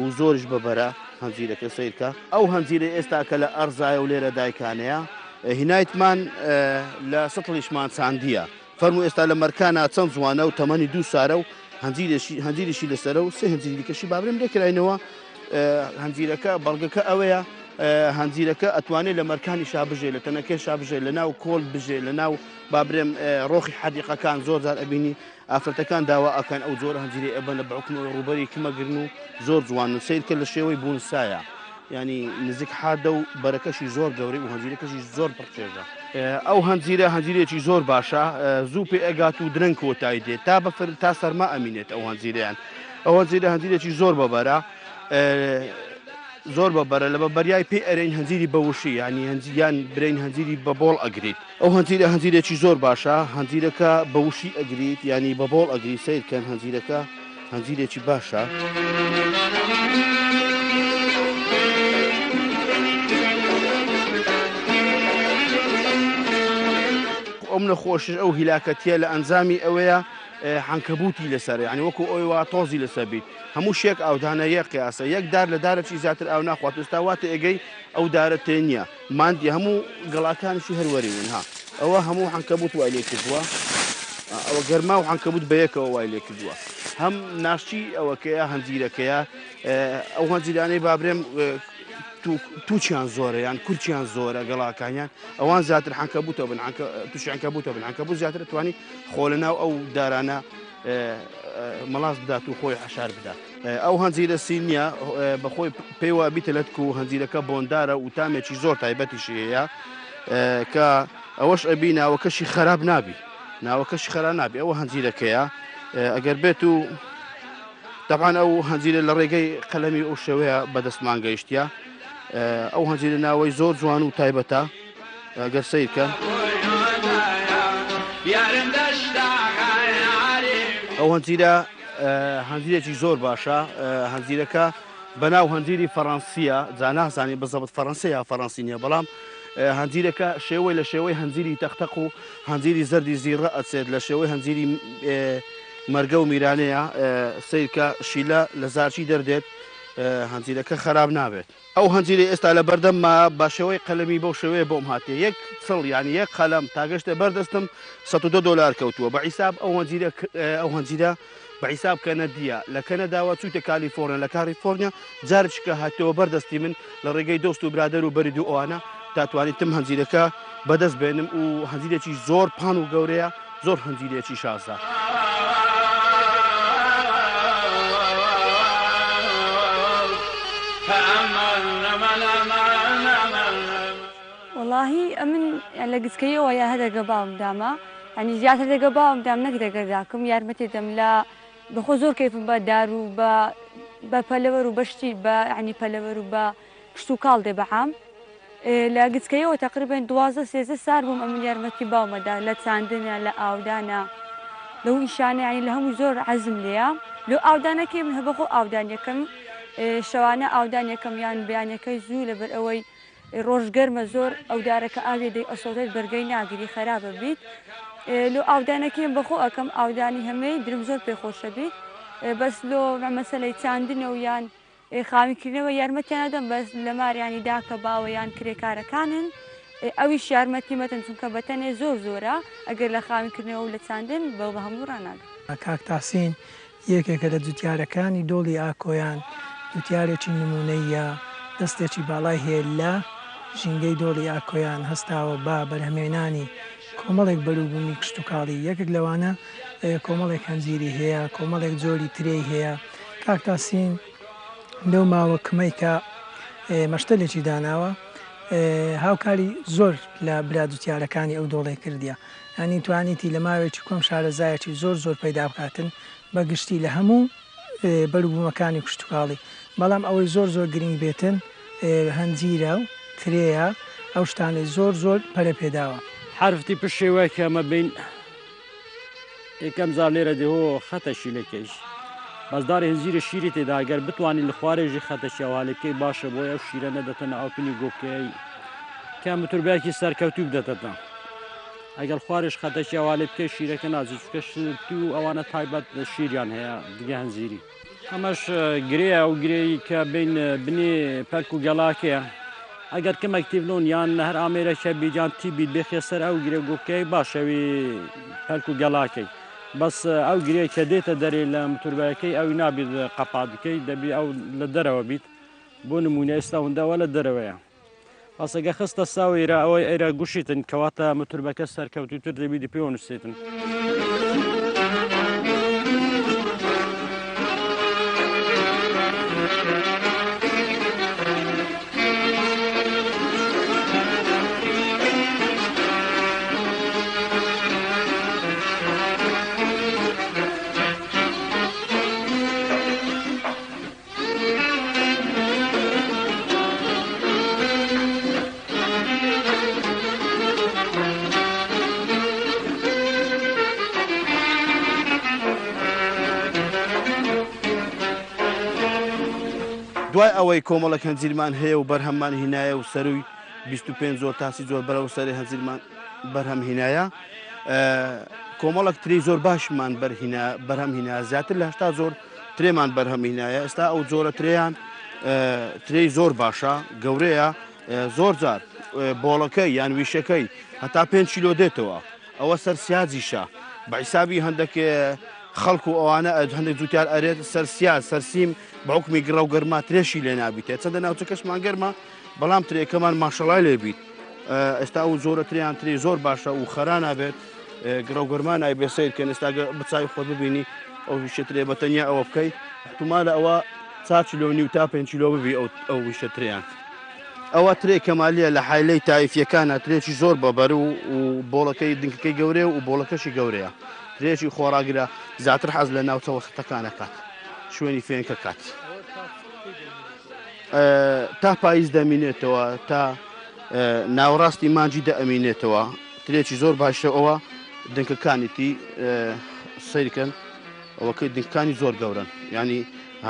[SPEAKER 12] و زۆرش بەبەرە هەنجیرەکە سیرکە ئەو هەنجیرە ئێستا کە لە ئەرزایە و لێرە دایکانەیە هینایتمان لە سەتڵیشمان چاندیە فەرمو ئێستا لە مەرکانە چەند جوانە و تەمەنی 2 سارە و هەنجیرێکی لەسەرە و 3 هەنجیریکەشی بابرێم لێکراینەوە هەنجیرەکە بەڵگەکە ئەوەیە هەنجیرەکە ئەتوانێت لە مەرکانی شابژێ لە تەنەکەی شابژێ لە ناو کۆڵ بژێ لە ناو بابرێم ڕۆخی حەدیقەکان زۆر جار ئەبینی ئافرەتەکان داوا ئەکەن ئەو جۆرە هەنجیرە ئەبەن لە بەعکمەوە ڕوبەری کمەگرن و زۆر جوانن سیرکە لە شێوەی بوونسایە ینی نزیک حادە و بەرەکەشی زۆر گەورەی و هەنجیرەکەشی زۆر پڕچێژە ئەو هەنجیرێکی زۆر باشە زوو پێ ئەگات و درەنگ کۆتایی دێت تا بەفر تا سەرما ئەمینێت ئەو هەنجیرەیان ئەو هەنجیرێکی زۆر بەبەرە زۆر بەبەرە لە بەبەریای پێی ئەرێن هەنجیری بەوشی ینی هەنجیان برین هەنجیری بەبۆڵ ئەگریت ئەو هەنجیرێکی زۆر باشە هەنجیرەکە بەوشی ئەگریت ینی بەبۆڵ ئەگری سیرکەن هەنجیرەکە هەنجیرێکی باشە. ئەم نەخۆشش ئەو هیلاکەتیە لە ئەنجامی ئەوەیە حەنکەبوتی لەسەر ینی وەکو ئەوەی تۆزی لەسەر بیت هەموو شێک ئاودانە یەک قیاسە یەک دار لە دارەی زیاتر ئاو ناخوات ئێستا واتە ئێگەی ئەو دارە تێ نییە ماندی هەموو گەڵاکانشی هەروەری ونها ئەوە هەموو حەنکەبوت وای لێ کردووە ئەوە گەرما و حەنکەبوت بەیەکەوە وای لێ کردووە هەم ناشتی ئەوەکەیە هەنجیرەکەیە ئەو هەنجیرانەی بابرێم تووچیان زۆرە یان کورچیان زۆرە گەڵاکانیان ئەوان زیاتر حەنکەبوتە بن تووشی حەنکەبوتە بن حەنکەبوت زیاتر توانی خۆ لەناو ئەو دارانە مەڵاز بدات و خۆی حەشار بدات ئەو هەنجیرە سینیە بەخۆی پێیوە بیتەلەت و هەنجیرەکە بۆندارە و تامێکی زۆر تایبەتیشی هەیە کە ئەوەش ئەبی ناوەکەشی خەراب نابی ناوەکەشی خەراب نابی ئەوە هەنجیرەکەیە ئەگەر بێت و طبعاً ئەو هەنجیرە لە ڕێگەی قەلەمی ئەو شێوەیە بەدەستمان گەیشتیا ئەو هەنجیرە ناوەی زۆر جوان و تایبەتە گەر سیرکەن ئەو هەنجیرە هەنجیرێکی زۆر باشە هەنجیرەکە بەناو هەنجیری فەڕەنسیە جا نازانی بەزەبت فەڕەنسە یا فەڕەنسی نییە بەڵام هەنجیرەکە شێوەی لە شێوەی هەنجیری تەختەق و هەنجیری زەردی زیڕە ئەچێت لە شێوەی هەنجیری مەرگە و میرانەیە سیرکە شیلە لە زارچی دەردێت هەنجیرەکە خراپ نابێت ئەو هەنجیری ئێستا لە بەردەمما بە شێوەی قەلەمی بەو شێوەیە بۆم هاتێ یەک چڵ ینی یەک قەلەم تاگەشتە بەردەستم $102 کەوتووە بە حیساب ئەو هەنجیرە بە حیساب کەنەدیە لە کەنەداوە چووتە کالیفۆرنیا لە کالیفۆرنیا جارێککە هاتەوە بەردەستی من لە ڕێگەی دۆست و برادەر و بەرید و ئەوانە تاتوانیتم هەنجیرەکە بەدەست بێنم و هەنجیرێکی زۆر پان و گەورەیە زۆر هەنجیرێکی شازە.
[SPEAKER 13] واللهی ئەمن لە گچکەیەوە یا هەدەگە باوم دامە ئەنی زیاتر دەگە باوم دام نەک دەگەرداکەم یارمەتی دەم لە بەخۆ زۆر کەیفم بە دار و بە پەلەوەر و بەشتی بە عنی پەلەوەر و بە کشت و کاڵ دێ بەعام لە گچکەیەوە تقریبا 12-13 سال بووم ئەمن یارمەتی باومەدا لە چاندنە لە ئاودانە لەو ئیشانە ینی لە هەموو زۆر عەزم لێە لە ئاودانەکەی من هەبەخۆ ئاودان یەکەم شەوانە ئاودان یەکەم یان بەیانەکەی زوو لەبەر ئەوەی ڕۆژگەرمە زۆر ئەودارەکە ئاوێ دەی ئەسۆدەت بەرگەی ناگیری خراپە بیت لۆ ئاودانەکەیم بەخۆ ئەەکەم ئاودانی هەمەی درم زۆر پێخۆشە بیت بەس لۆ مەسەلەی چاندنە و یان خاویکردنەوە یارمەتیان نەدەم بەس لە ماریانی داکە باوە یان کرێکارەکانن ئەویش یارمەتی مەتەن چونکە بەتەنێ زۆر زۆرە ئەگەر لە خاویکردنەوە و لە چاندن بە هەموو ڕناگە
[SPEAKER 14] کاک تاسین یەکێکە لە جوتیارەکانی دۆڵی ئاکۆیان جوتیارێکی نمونەیە دەستێکی باڵای هەیە لە ژینگەی دۆڵی ئاکۆیان هەستاوە با بەرهەمێنانی کۆمەڵێک بەروبوومی کشت و کاڵی یەکێک لەوانە کۆمەڵێک هەنجیری هەیە کۆمەڵێک جۆری ترێی هەیە کاک تاسین لەو ماوە کمەی کە مەشتەلێکی داناوە هاوکاری زۆر لە برا جوتیارەکانی ئەو دۆڵی کردیە ئەنی توانیتی لە ماوێکی کۆم شارەزایەکی زۆر پەیدا بکاتن بە گشتی لە هەموو بەروبوومەکانی کشت و کاڵی بەڵام ئەوەی زۆر گرنگ بێتن هەنجیرە و ترەیە ئەو شتانەی زۆر پەرە پێداوە
[SPEAKER 15] حرفتی پشێوە کەمە بین یەکەم زار لێرە دێهۆ خەتەشی لەکەیش بەزداری هەنجیرە شیری تێدا ئەگەر بتوانین لە خوارێژی خەتەشی ئەوالەکەی باشە بۆی ئەو شیرە نەدەتەنە ئاوپنی گۆکەی کام بتوربایەکی سەرکەوتوی بدەتەتە ئەگەر خوارێش خەتەشی ئەوالێ بکەی شیرەکە نازی چکە شتی و ئەوانە تایبەت شیریان هەیە دیگە هەنجیری ئەمەش گرەیە و گرەی کە بین بنێ پەرک و گەڵاکەیە ئەگەر کەمێک تیڤلۆن یان هەر ئامێرەکە بیجان تیبیت بێخێ سەر ئەو گرێ گۆکەی باشەوی پەرک و گەڵاکەی بەس ئەو گرێ کە دێتە دەرێ لە متوربایەکەی ئەوی نابێت قەپات بکەی دەبی ئەو لە دەرەوە بیت بۆ نمونە ئێستا هەنداوە لە دەرەوەیە بەسەگە خستە ساویرە ئەوەی ئێرە گوشیتن کەواتە متوربەکە سەرکەوتوتر دەبی پێ نووسێتن
[SPEAKER 12] دوای ئەوەی کۆمەڵک هەنجیرمان هەیە و بەرهەممان هینایە و سەروی 25 زۆر تاسی زۆر بەرەو سەری هەنجیرمان بەرهەم هینایە کۆمەڵک تری زۆر باشمان بەرهەم هینایە زیاتر لە 80 زۆر ترێمان بەرهەم هینایە ئێستا ئەو جۆرە ترێیان ترێی زۆر باشە گەورەیە زۆر جار بۆڵەکەی یان ویشەکەی هەتا 5 کیلۆ دێتەوە ئەوە سەر سیازیشە بە حیسابی هەندێک خەڵکو ئەوانە هەندێک جوتیار ئەرێت سەر سیاز سەرسیم بە حکمی گڕە و گەرما ترێشی لێ نابیتێ چەندە ناوچەکەشمان گەرمە بەڵام ترێکەمان ماشەڵای لێبیت ئێستا ئەو زۆرە تریان تری زۆر باشە و خەرا نابێت گڕە و گەرما نایبێ سیر کە ئێستا بچوی خۆت ببینی ئەو ویشە ترێ بەتەنیا ئەوە بکەیت احتمالە ئەوە 4 کیلۆ نیو تا 5 کیلۆ ببی ئەو ویشە تریان ئەوە ترێ کەمالیە لە حایلەی تایفیەکانە ترێکی زۆر بەبەر و بۆڵەکەی دنکەکەی گەورەیە و بۆڵەکەشی گەورەیە ترێکی خۆراگرە زیاتر حەز لە ناوچە وەختەکانە کات شوێنی فێنکە کات تا پاییز دەمینێتەوە تا ناوەڕاستی مانجی دەئەمینێتەوە ترێکی زۆر باشە ئەوە دنکەکانیتی سیرکەن ئەوەکە دنکەکانی زۆر گەورن ینی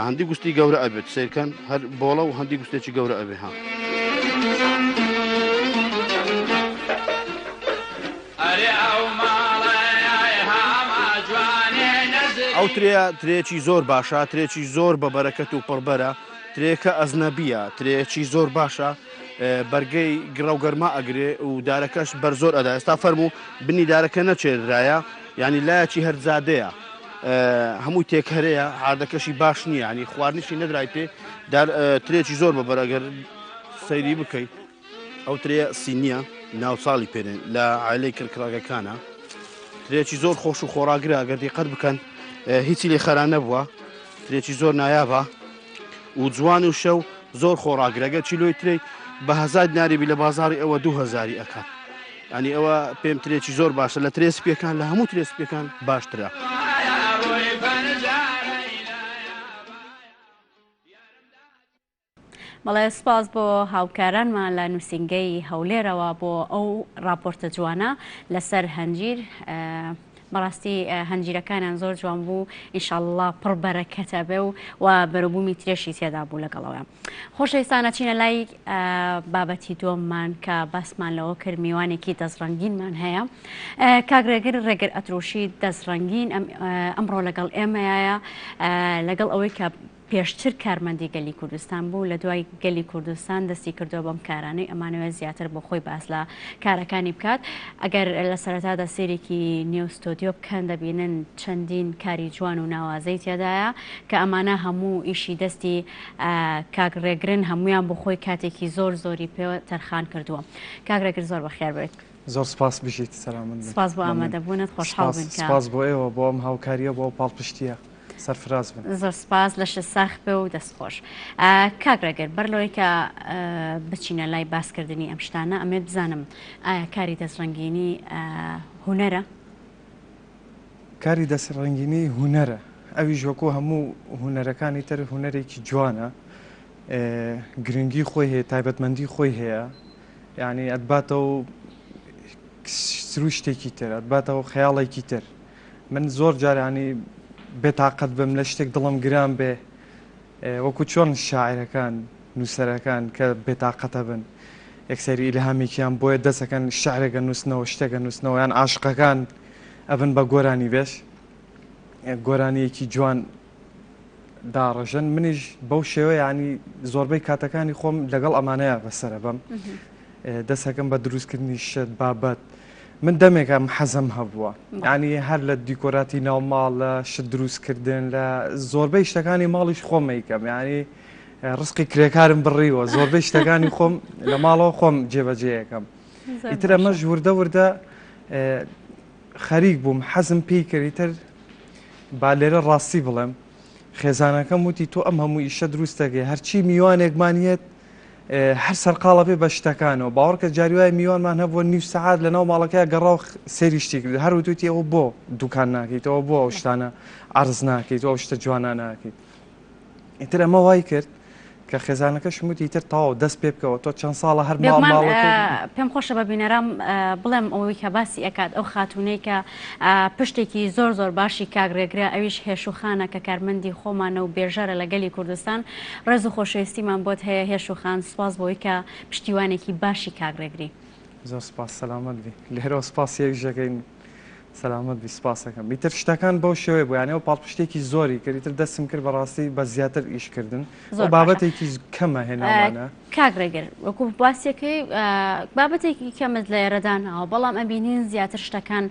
[SPEAKER 12] هەندی گوستی گەورە ئەبێت سیرکەن هەر بۆڵە و هەندی گوستێکی گەورە ئەبێ ها ئەو ترێکی زۆر باشە ترێکی زۆر بە بەرەکەت و پڕبەرە ترێکە ئەزنەبیە ترێکی زۆر باشە بەرگەی گڕەوگەرما ئەگرێ و دارەکەش بەر زۆر ئەدا ئێستا فەرموو بنی دارەکە نەچێرایە ینی لایەکی هەرزادەیە هەمووی تێکهەرەیە عادەکەشی باش نییە ینی خواردنیشی نەدرای پێ ترێکی زۆر بە بەرەگەر سەیری بکەیت ئەو ترێ سینیە ناو ساڵی پێرێن لە عیلەی کرکڕاگەکانە ترێکی زۆر خۆش و خۆراگرە گەر دیقەت بکەن هیچی لێ خەران نەبووە ترێکی زۆر نایابە و جوان و شەو زۆر خۆراگرەگە چیلۆی ترێی بە هەزار ناریبی لە بازاری ئەوە 2000 ئەکات ئەنی ئەوە پێم ترێکی زۆر باشە لە ترێسپیەکان لە هەموو ترێسپیەکان باشترە
[SPEAKER 1] بەڵێ سپاس بۆ هاوکارانمان لە نووسنگەی هەولێرەوە بۆ ئەو راپۆرتە جوانە لەسەر هەنجیر بەڕاستی هەنجیرەکانیان زۆر جوان بوو ئینشاءڵڵا پڕ بەرەکەتە بێ و بەرەبوومی ترێشی تێدا بوو لەگەڵەوە خۆشەویستانە چینە لای بابەتی دۆممان کە باسمان لەوە کرد میوانێکی دەستڕەنگینمان هەیە کاگرێگر ڕێگر ئەترۆشی دەستڕەنگین ئەمڕۆ لەگەڵ ئێمەیە لەگەڵ ئەوەی کە پێشتر کارمەندی گەلی کوردستان بوو لە دوای گەلی کوردستان دەستی کردو بەم کارانەی ئەمانەوە زیاتر بۆ خۆی باس لە کارەکانی بکات ئەگەر لە سەرەتادا سێرێکی نێو ستۆدیۆ بکەن دەبینن چەندین کاری جوان و ناوازەی تێدایە کە ئەمانە هەموو ئیشی دەستی کاگڕێگرن هەمویان بۆ خۆی کاتێکی زۆر زۆری پێوە تەرخان کردووە کاگرێگر زۆر بەخێر بێت
[SPEAKER 16] زۆر سپاس بژیت سەلامت
[SPEAKER 1] سپاس بۆ ئامادەبوونت خۆشحاڵ بن
[SPEAKER 16] سپاس بۆ ئێوە بۆ ئەم هاوکاریە بۆ پاڵپشتیە سەرفراز بن
[SPEAKER 1] زۆر سپاس لە ساخ بێ و دەستخۆش کاگرێگر بەرلەوەی کە بچینە لای باسکردنی ئەم شتانە ئەمێت بزانم ئایا کاری دەستڕەنگینی هونەرە
[SPEAKER 16] کاری دەستڕەنگینی هونەرە ئەویش وەکو هەموو هونەرەکانی تر هونەرێکی جوانە گرنگی خۆی هەیە تایبەتمەندی خۆی هەیە یعنی ئەتباتەوە سروشتێکی تر ئەتباتەوە خەیاڵێکی تر من زۆر جارانی بێتاقەت بم لە شتێک دڵم گران بێ وەکو چۆن شاعرەکان نووسەرەکان کە بێتاقەتە بن یەکسەری ئیلهامێکیان بۆیە دەسەکەن شعرێکە نووسنەوە شتێکە نووسنەوە یان عاشقەکان ئەبن بە گۆرانی بێش گۆرانیەکی جوان داڕژن منیش بەو شێوە ینی زۆربەی کاتەکانی خۆم لەگەڵ ئەمانەیە بەسرە بم دەسەکەم بە دروستکردنی شت بابەت من دەمێکم حەزم هەبووە ینی هەر لە دیکۆراتی ناوماڵ لە شت دروستکردن لە زۆربەی شتەکانی ماڵیش خۆمەیکەم ینی ڕسقی کرێکارم بڕیوە زۆربەی شتەکانی خۆم لە ماڵەوە خۆم جێبەجێیەکەم ئیتر ئەمەش وردە وردە خەریک بووم حەزم پێی کردیتر با لێرە ڕاستی بڵێم خێزانەکەم وتی تۆ ئەم هەموو ئیشە دروستەکەی هەرچی میوانێکمانیت هەر سەرقاڵە پێ بە شتەکانەوە باوەڕکە جاریوای میوانمان هەبووە نیو سەعات لە ناو ماڵەکەی گەڕا و سێری شتی کرد هەر وتوتی ئەوە بۆ دوکان ناکەیتەوە بۆ ئەو شتانە عەرز ناکەیت ئەو شتە جوانە ناکەیت ئیتر ئەمە وای کرد کە خێزانەکەشم وتی تر تەواو دەست پێ بکەوە تۆ چەند ساڵە هەر ماڵەکە
[SPEAKER 1] پێم خۆشە بە بینەرام بڵێم ئەوەی کە باسی ئەکات ئەو خاتونەی کە پشتێکی زۆر زۆر باشی کاگرێگرە ئەویش هێشوخانە کە کارمەندی خۆمانە و بێژەرە لە گەلی کوردستان ڕێز و خۆشەویستیمان بۆت هەیە هێشوخان سپاس بۆی کە پشتیوانێکی باشی کاگرێگری
[SPEAKER 16] زۆر سپاس سەلامەت بی لێرەوە سپاسیەویژەکەین سەلامەت بی سپاسەکەم بیتر شتەکان بەو شێوەیە بوو یانەوە پاڵپشتێکی زۆری کردیتر دەستم کرد بەڕاستی بە زیاتر ئیشکردن بابەتێکی کەمە هێناوانە
[SPEAKER 1] کاگرێگر وەکو باسیەکەی بابەتێکی کەمت لە ئێرەدانەوە بەڵام ئەبینین زیاتر شتەکان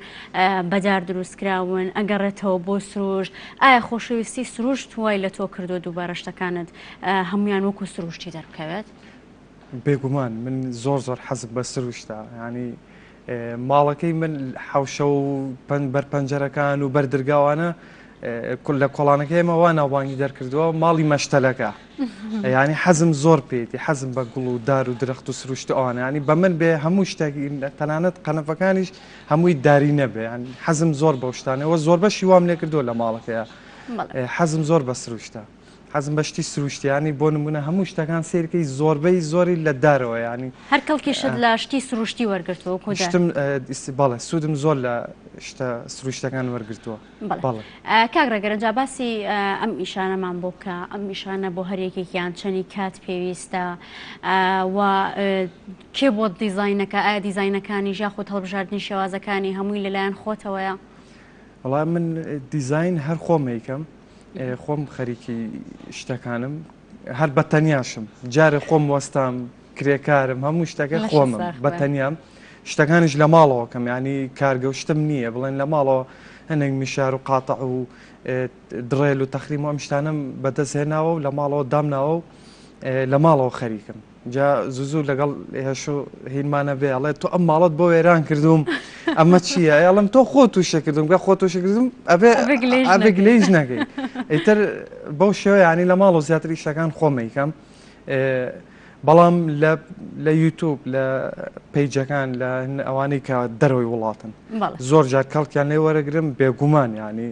[SPEAKER 1] بەدار دروستکراون ئەگەڕێتەوە بۆ سروش ئایا خۆشەویستی سروشت وای لە تۆ کردو دووبارە شتەکانت هەمویان وەکو سروشتی دەربکەوێت
[SPEAKER 16] بێگومان من زۆر زۆر حەزم بە سروشتا ینی ماڵەکەی من حوشە و بەرپەنجەرەکان و بەردرگاوانە لە کۆڵانەکەی ئێمەوە ناوبانگی دەرکردووە ماڵی مەشتەلەکە ینی حەزم زۆر پێێتی حەزم بە گوڵ و دار و درەخت و سروشت ئەوانە ینی بە من بێ هەموو شتێکی تەنانەت قەنەفەکانیش هەمووی داری نەبێ حەزم زۆر بەو شتانەوە زۆر بەشی وام لێ کردووە لە ماڵەکەیە حەزم زۆر بە سروشتە حەزم بە شتی سروشتیانی بۆ نمونە هەموو شتەکان سیرکەی زۆربەی زۆری لە دارەوە ینی
[SPEAKER 1] هەر کەڵکیشت لە شتی سروشتی وەرگرتەوە
[SPEAKER 16] شتم بەڵێ سوودم زۆر لە شتە سروشتەکان وەرگرتووە
[SPEAKER 1] کاگرەگەرە جا باسی ئەم ئیشانەمان بۆ بکە ئەم ئیشانە بۆ هەرێکێکیان چەندی کات پێویستە و کێ بۆ دیزینەکە ئایا دیزینەکانی ژیا خۆت هەڵبژاردننی شێوازەکانی هەمووی لەلایەن خۆتەوەیە
[SPEAKER 16] وەڵام من دیزین هەر خۆمەیکەم خۆم خەریکی شتەکانم هەر بە تەنیاشم جارێ خۆم وەستام کرێکارم هەموو شتەکە خۆمم بە تەنیام شتەکانیش لە ماڵەوەکەم ینی کارگەشتم نییە بڵێن لە ماڵەوە هەنێک میشار و قاتع و درێل و تەخریم و ئەم شتانم بەدەست هێناوە و لە ماڵەوە دامناوە و لە ماڵەوە خەریکم جا زوو لەگەڵ هێش و هینمانە بێ ئەڵێ تۆ ئەم ماڵەت بۆ وێران کردوم ئەمە چییە ئەڵم تۆ خۆ تووشە کردم گە خۆ تووشە کردم ئەبێ گلەیز نەگەی ئیتر بەو شێوە ینی لە ماڵ و زیاتری شتەکان خۆمەیکەم بەڵام لە یوتوب لە پیجەکان لە ئەوانەی کە دەرەوەی وڵاتن زۆر جار کەڵکیان لێ وەرەگرم بێگومان ینی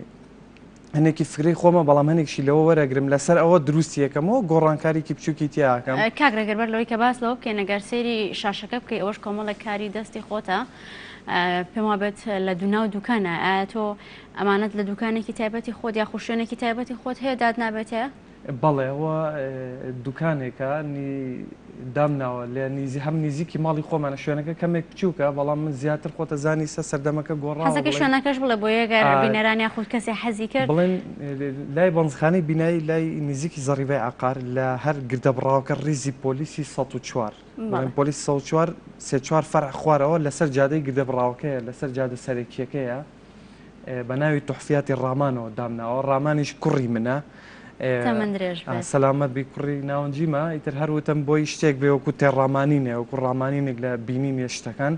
[SPEAKER 16] هەنێکی فکری خۆمە بەڵام هەنێکشی لەوە وەرەگرم لەسەر ئەوە دروستیەکەمەوە گۆڕانکاریکی بچووکی تیاکەم
[SPEAKER 1] کاگرەگەر بەر لەوەی کە باس لەوە بکەین ئەگەر سێری شاشەکە بکەی ئەوەش کۆمەڵێک کاری دەستی خۆتە پێم وابێت لە دووناو دوکانە ئایا تۆ ئەمانەت لە دوکانێکی تایبەتی خۆت یا خوشوێنێکی تایبەتی خۆت هەیە داد نابێتەیە
[SPEAKER 16] بەڵێ ئەوە دوکانێکە دامناوە لە نزی هەم نزیکی ماڵی خۆمانە شوێنەکە کەمێک بچووکە بەڵام من زیاتر خۆتە زانی سەردەمەکە گۆڕا
[SPEAKER 1] حەزەکە شوێنەکەش بڵێ بۆ یەگەر بینەرانی خۆت کەسی حەزی کرد
[SPEAKER 16] بڵێن لای بەنزخانەی بینایی لای نزیکی زەریبای عقار لە هەر گردەبڕاوەکە ڕیزی پۆلیسی 104 پۆلیس 104 سێ-4 فەرع خوارەوە لەسەر جادەی گردەبڕاوەکەیە لەسەر جادە سەرەکیەکەیە بە ناوی توحفیاتی ڕامانەوە دامناوە ڕامانیش کوڕی منە سەلامەت بی کوڕی ناوەنجیمە ئیتر هەروتم بۆی شتێک بێ وەکو تێڕامانینێ وەکو ڕامانینێک لە بینینێ شتەکان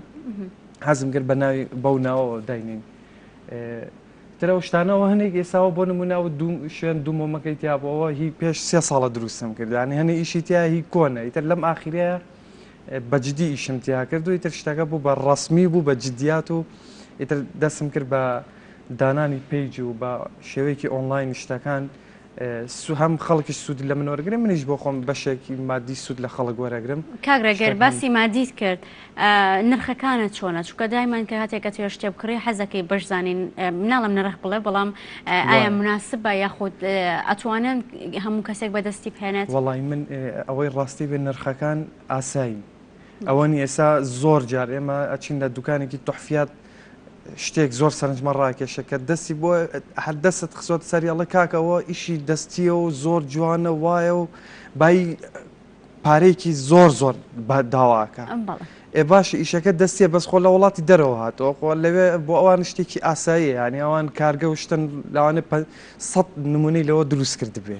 [SPEAKER 16] حەزم کرد بە ناوی بەو ناوەوە داینین ترەوە شتانەوە هەنێک ئێساوە بۆ نموناوە شوێن دوومۆمەکەی تیابەوە هی پێش 3 ساڵە دروستم کرد ینی هەنێ ئیشی تیا هی کۆنە ئیتر لەم ئاخیرەیە بەجددی ئیشم تیا کرد و ئیتر شتەکە بوو بە ڕسمی بوو بە جددیات و ئیتر دەستم کرد بە دانانی پیج و بە شێوەیەکی ئۆنلاین شتەکان هەم خەڵکی سوود لە من وەرگرم منیش بۆ خۆم بەشێکی مادی سوود لە خەڵک وەرەگرم
[SPEAKER 1] کاگرەگەر باسی مادیت کرد نرخەکانت چۆنە چونکە دایمان کە هاتێکە توێ شتێ بکڕی حەزەکەی بەشزانین مناڵم نرخ بڵێ بەڵام ئایا مناسب بە یاخود ئەتوانن هەموو کەسێک بەدەستی بهێنێت
[SPEAKER 16] وەڵی من ئەوەی ڕاستی بێ نرخەکان ئاسایی ئەوەنی ئێستا زۆر جار ئێمە ئەچین لە دوکانێکی تحفیات شتێک زۆر سەرنجمە ڕاکێشە کە دەستی بۆ هەر دەست خزۆت سەریاڵە کاکەوە ئیشی دەستیە و زۆر جوانە وایە و بای پارێکی زۆر زۆر داواکە ئێ باش ئیشەکە دەستیە بەس خۆ لە وڵاتی دەرەوە هاتەوە خۆ لەوێ بۆ ئەوان شتێکی ئاساییە ینی ئەوان کارگە وشتن لەوانێ 100 نمونەی لەوە دروست کرد بێ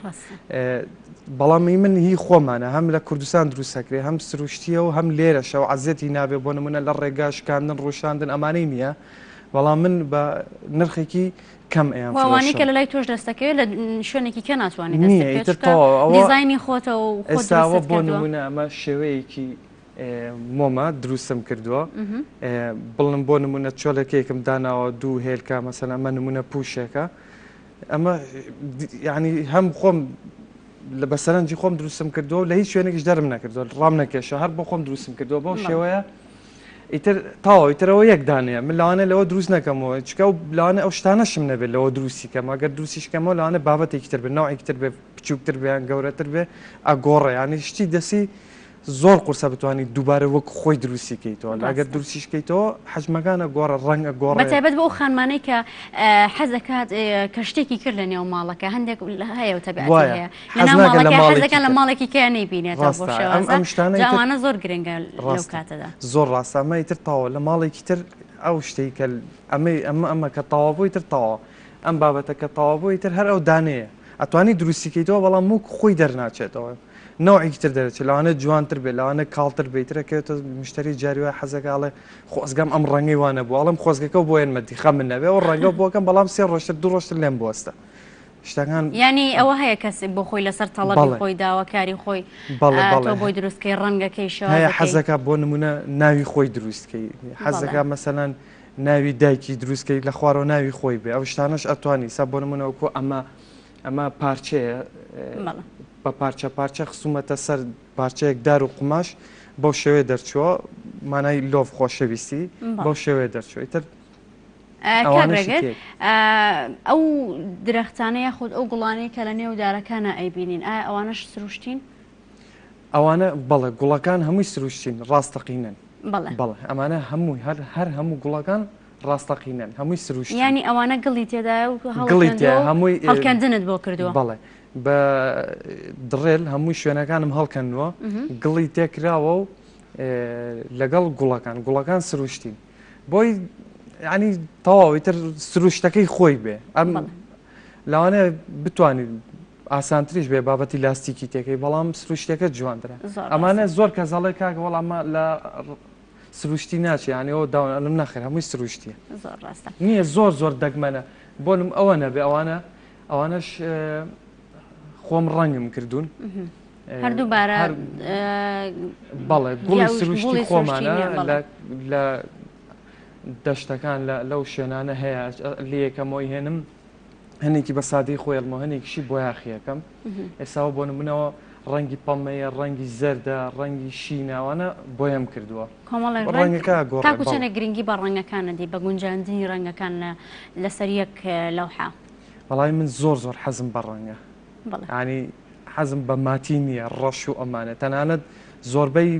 [SPEAKER 16] بەڵامی من هی خۆمانە هەم لە کوردستان دروستەکرێ هەم سروشتیە و هەم لێرەشە و عزیەتی نابێ بۆ نمونە لە ڕێگاشکاندن ڕۆشاندن ئەمانەی نییە بەڵام من بە نرخێکی کەم
[SPEAKER 1] ئەوانەی کە لە لای تۆش دەستەکەوێت لە شوێنێکی کە ناتوانێت دیزایانی خۆتە و
[SPEAKER 16] ئێستاوە بۆ نمونە ئەمە شێوەیەکی مۆمە دروستم کردووە بڵم بۆ نمونە چۆلەکەیەکم داناوە دوو هێلکە مەسەن ئەمە نمونە پوشێکە ئەمە یعنی هەم خۆم لە بەسەرنجی خۆم دروستم کردووە لە هیچ شوێنێکیش دەرم نەکردووە ڕام نەکێشە هەر بۆ خۆم دروستم کردووە بۆ شێوەیە ئیتر تاوە ئیترەوە یەک دانەیە من لەوانە لەوە دروست نەکەمەوە چکە و لەوانە ئەو شتانەشم نەبێت لەوە دروستی کەم ئەگەر دروستیشکەمەوە لەوانە بابەتێکتر بێت ناوێکتر بێ بچووکتر بیان گەورەتر بێ ئەگۆڕە ینی شتی دەسی زۆر قورسە بتوانانی دووبارە وەک خۆی دروستیکەیتەوە ئەگەر دروستیشکەیتەوە حەجمەکانە گۆڕە ڕەنگە گۆڕە
[SPEAKER 1] بەتایبەت بۆ ئەو خانمانەی کە حەزەکات کە شتێکی کرد لە نێو ماڵەکە هەندێک هەیە و تەبیعەتی هەیە حەزەکان لە ماڵێکی کە نەیبینێتەوە بۆ شێوازە زۆر گرنگە لەو کاتەدا
[SPEAKER 16] زۆر ڕاستە ئەمە ئیتر تاوە لە ماڵێکی تر ئەو شتەی کە ئەمە کە تاوابووی تر تاوە ئەم بابەتە کە تاوابووی تر هەر ئەو دانەیە ئەتوانی دروستیکەیتەوە بەڵام موک خۆی دەرناچێتەوە نوعێکی تر دەرەچێت لەوانە جوانتر بێت لەوانە کاڵتر بیترەکەوێتە مشتری جاریوە حەزەکڵێ خۆزگەم ئەم ڕەنگەی وانە بوو ئەڵم خۆزگەکە بۆ ێنمەدی خە من نەبێ و ڕەنگە بۆکەم بەڵام سێ ڕۆژتر دوو ڕۆژتر لێم بوەستە شتەکان
[SPEAKER 1] ینی ئەوە هەیە کەسێک بۆ خۆی لەسەر تەڵەبی خۆی داواکاری خۆی تۆ بۆی دروستکەی ڕەنگەکەی
[SPEAKER 16] هەیە حەزەکە بۆ نمونە ناوی خۆی دروستکەی حەزەکە مەسەلەن ناوی دایکی دروستکەی لە خوارەوە ناوی خۆی بێ ئەو شتانەش ئەتوانی سا بۆ نمونەوەکو ئەمە ئەمە پارچەیە بە پارچە خسوومەتە سەر پارچەیەک دار و قماش بەو شێوەیە دەرچووە مانای لۆڤ خۆشەویستی بەو شێوەیە دەرچووە ئیتر
[SPEAKER 1] ئەو درەختانە یاخود ئەو گوڵانەی کە لە نێو دارەکانە ئەیبینین ئایا ئەوانەش سروشتین؟
[SPEAKER 16] ئەوانە بەڵێ گوڵەکان هەمووی سروشتین ڕاستەقینن
[SPEAKER 1] بەڵێ
[SPEAKER 16] ئەمانە هەمووی هەر هەموو گوڵەکان ڕاستەقینن هەمووی سروشت
[SPEAKER 1] ینی ئەوانە گڵی تێدا و
[SPEAKER 16] هەمووی
[SPEAKER 1] هەڵکەندنت بۆ کردووە
[SPEAKER 16] بەڵێ بە دڕێل هەمووی شوێنەکانم هەڵکەنوە گڵی تێکراوە و لەگەڵ گوڵەکان سروشتین بۆی ینی تەواوی تر سروشتەکەی خۆی بێ ئەم لەوانەیە بتوانین ئاسانتریش بێ بابەتی لاستیکی تێکەی بەڵام سروشتەکە جوانترە ئەمانە زۆر کەزاڵی کاکە وەڵامە لە سروشتی ناچێ ینی ئەو داوانم ناخێر هەمووی سروشتیە نییە زۆر دەگمەنە بۆنم ئەوە نەبێ ئەوانەش خۆم ڕەنگم کردوون
[SPEAKER 1] هەردووبارە
[SPEAKER 16] بەڵێ گوڵی سروشتی خۆمانە لە دەشتەکان لەو شوێنانە هەیە لە یەکەمەوەی هێنم هەنێکی بە سادەی خۆیڵمە هەنێکیشی بۆ یاخیەکەم ئێساوە بۆ نمونەوە ڕەنگی پەمەیە ڕەنگی زەردە ڕەنگی شیناوانە بۆیەم کردووە
[SPEAKER 1] تاکو چەنە گرنگی بە ڕەنگەکانەدی بە گونجاندنی ڕەنگەکان لەسەر یەک لەوحە
[SPEAKER 16] بەڵای من زۆر حەزم بە ڕەنگە ینی حەزم بە ماتی نییە ڕەش و ئەمانە تەنانەت زۆربەی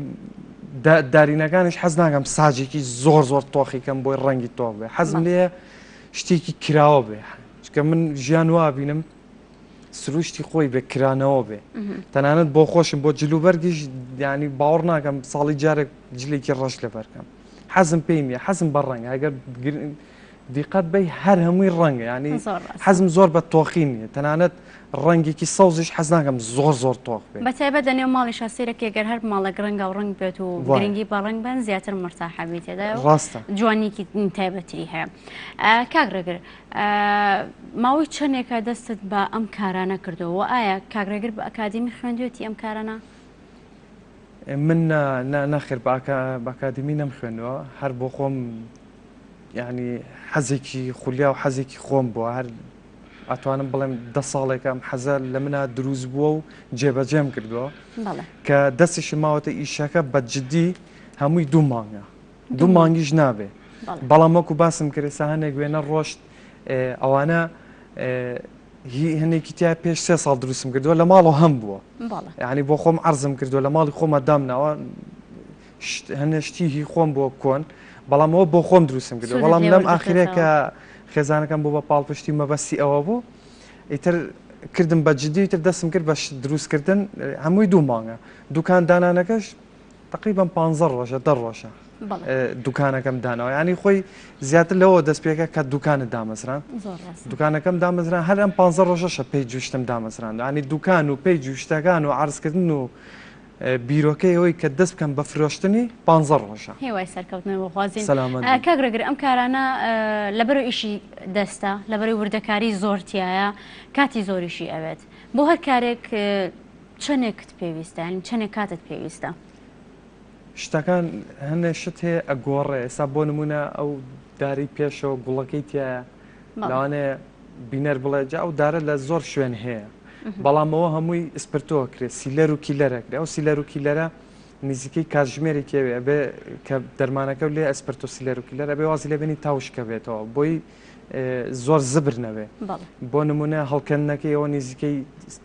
[SPEAKER 16] دارینەکانش حەز ناکەم ساجێکی زۆر تۆخیکەم بۆی ڕەنگی تۆ بێ حەزم لێ شتێکی کراوە بێ چکە من ژیان وا بینم سروشتی خۆی بێ کرانەوە بێ تەنانەت بۆ خۆشم بۆ جلوبەرگیش ینی باوەڕ ناکەم ساڵی جارێک جلێکی ڕەش لەبەرکەم حەزم پێی نیە حەزم بە ڕەنگە ئەگەر دیقەت بەی هەر هەمووی ڕەنگە ینی حەزم زۆر بە تۆخی نیە تەنانەت ڕەنگێکی سەوزش حەز ناکەم زۆر تۆخ بێ
[SPEAKER 1] بەتایبەت لە نێو ماڵی شاسیرەکە گەر هەر ماڵە ڕەنگە و ڕنگ بێت و گرنگی بە ڕنگ بن زیاتر مرتاحەبی تێدا
[SPEAKER 16] ڕاستە
[SPEAKER 1] جوانێکی تایبەتی هەیە کاگرێگر ماوەی چەندێکە دەستت بە ئەم کارانە کردەوە ئایا کاگرێگر بە ئەکادمی خوێندوێتی ئەم کارانە؟
[SPEAKER 16] من ناخێر بە ئەکادمی نەم خوێندەوە هەر بۆ خۆم ینی حەزێکی خولیا و حەزێکی خۆم بووە هەر ئەتوانم بڵێم 10 ساڵێکم حەزە لە منە دروست بووە و جێبەجێم کردووە کە دەستیش ماوەتە ئیشەکە بە جددی هەمووی 2 مانگە 2 مانگیش نابێ بەڵام وەکو باسم کرد سا هەنێک وێنە ڕۆشت ئەوانە هەنێکی تیا پێش 3 ساڵ دروستم کردووە لە ماڵەوە هەم بووە ینی بۆ خۆم عەرزم کردووە لە ماڵی خۆمە دامناوە هەنێشتی هی خۆم بۆ کۆن بەڵام ئەوە بۆ خۆم دروستم کردو بەڵام لەم ئاخرێکە خێزانەکەم بوو بە پاڵپشتی مەبەستی ئەوە بوو ئیتر کردم بە جددی تر دەستم کرد بە دروستکردن هەمووی 2 مانگە دوکان دانانەکەش تقریبا 15 ڕۆژە 10 ڕۆژە دوکانەکەم داناوە ینی خۆی زیاتر لەوە دەست پێکە کە دوکانت دامەزران دوکانەکەم دامەزران هەر ئەم 15 ڕۆژەشە پێی جوشتم دامەزران ینی دوکان و پێی جوشتەکان و عرضکردن و بیرۆکەی ئەوەی کە دەست بکەم بە فرۆشتنی 15 ڕۆژە
[SPEAKER 1] هێوای سەرکەوتنەوە خوازین کاگرێگر ئەم کارانە لەبەرەوە ئیشی دەستە لەبەرەوەی وردەکاری زۆرتیایە کاتی زۆریشی ئەوێت بۆ هەر کارێک چەندێکت پێویستە ینی چەندێک کاتت پێویستە
[SPEAKER 16] شتەکان هەنێ شت هەیە ئەگۆڕێ ئێستا بۆ نمونە ئەو داری پێشەوە گوڵەکەی تایە لەوانەیە بینەر بڵێ جا ئەو دارە لە زۆر شوێن هەیە بەڵام ئەوە هەمووی ئسپرتۆ کرێت سیلەر و کیلەرەکرێ ئەو سیلەر و کیلەرە نزیکەی کاتژمێرێکێوێ بێ کە دەرمانەکە لێ ئەسپرتۆ سیلەر و کیلەرە بێ وازی لێبێنی تاوشکە بێتەوە بۆی زۆر زبر نەبێ بۆ نمونە هەڵکەندنەکەی ئەوە نزیکەی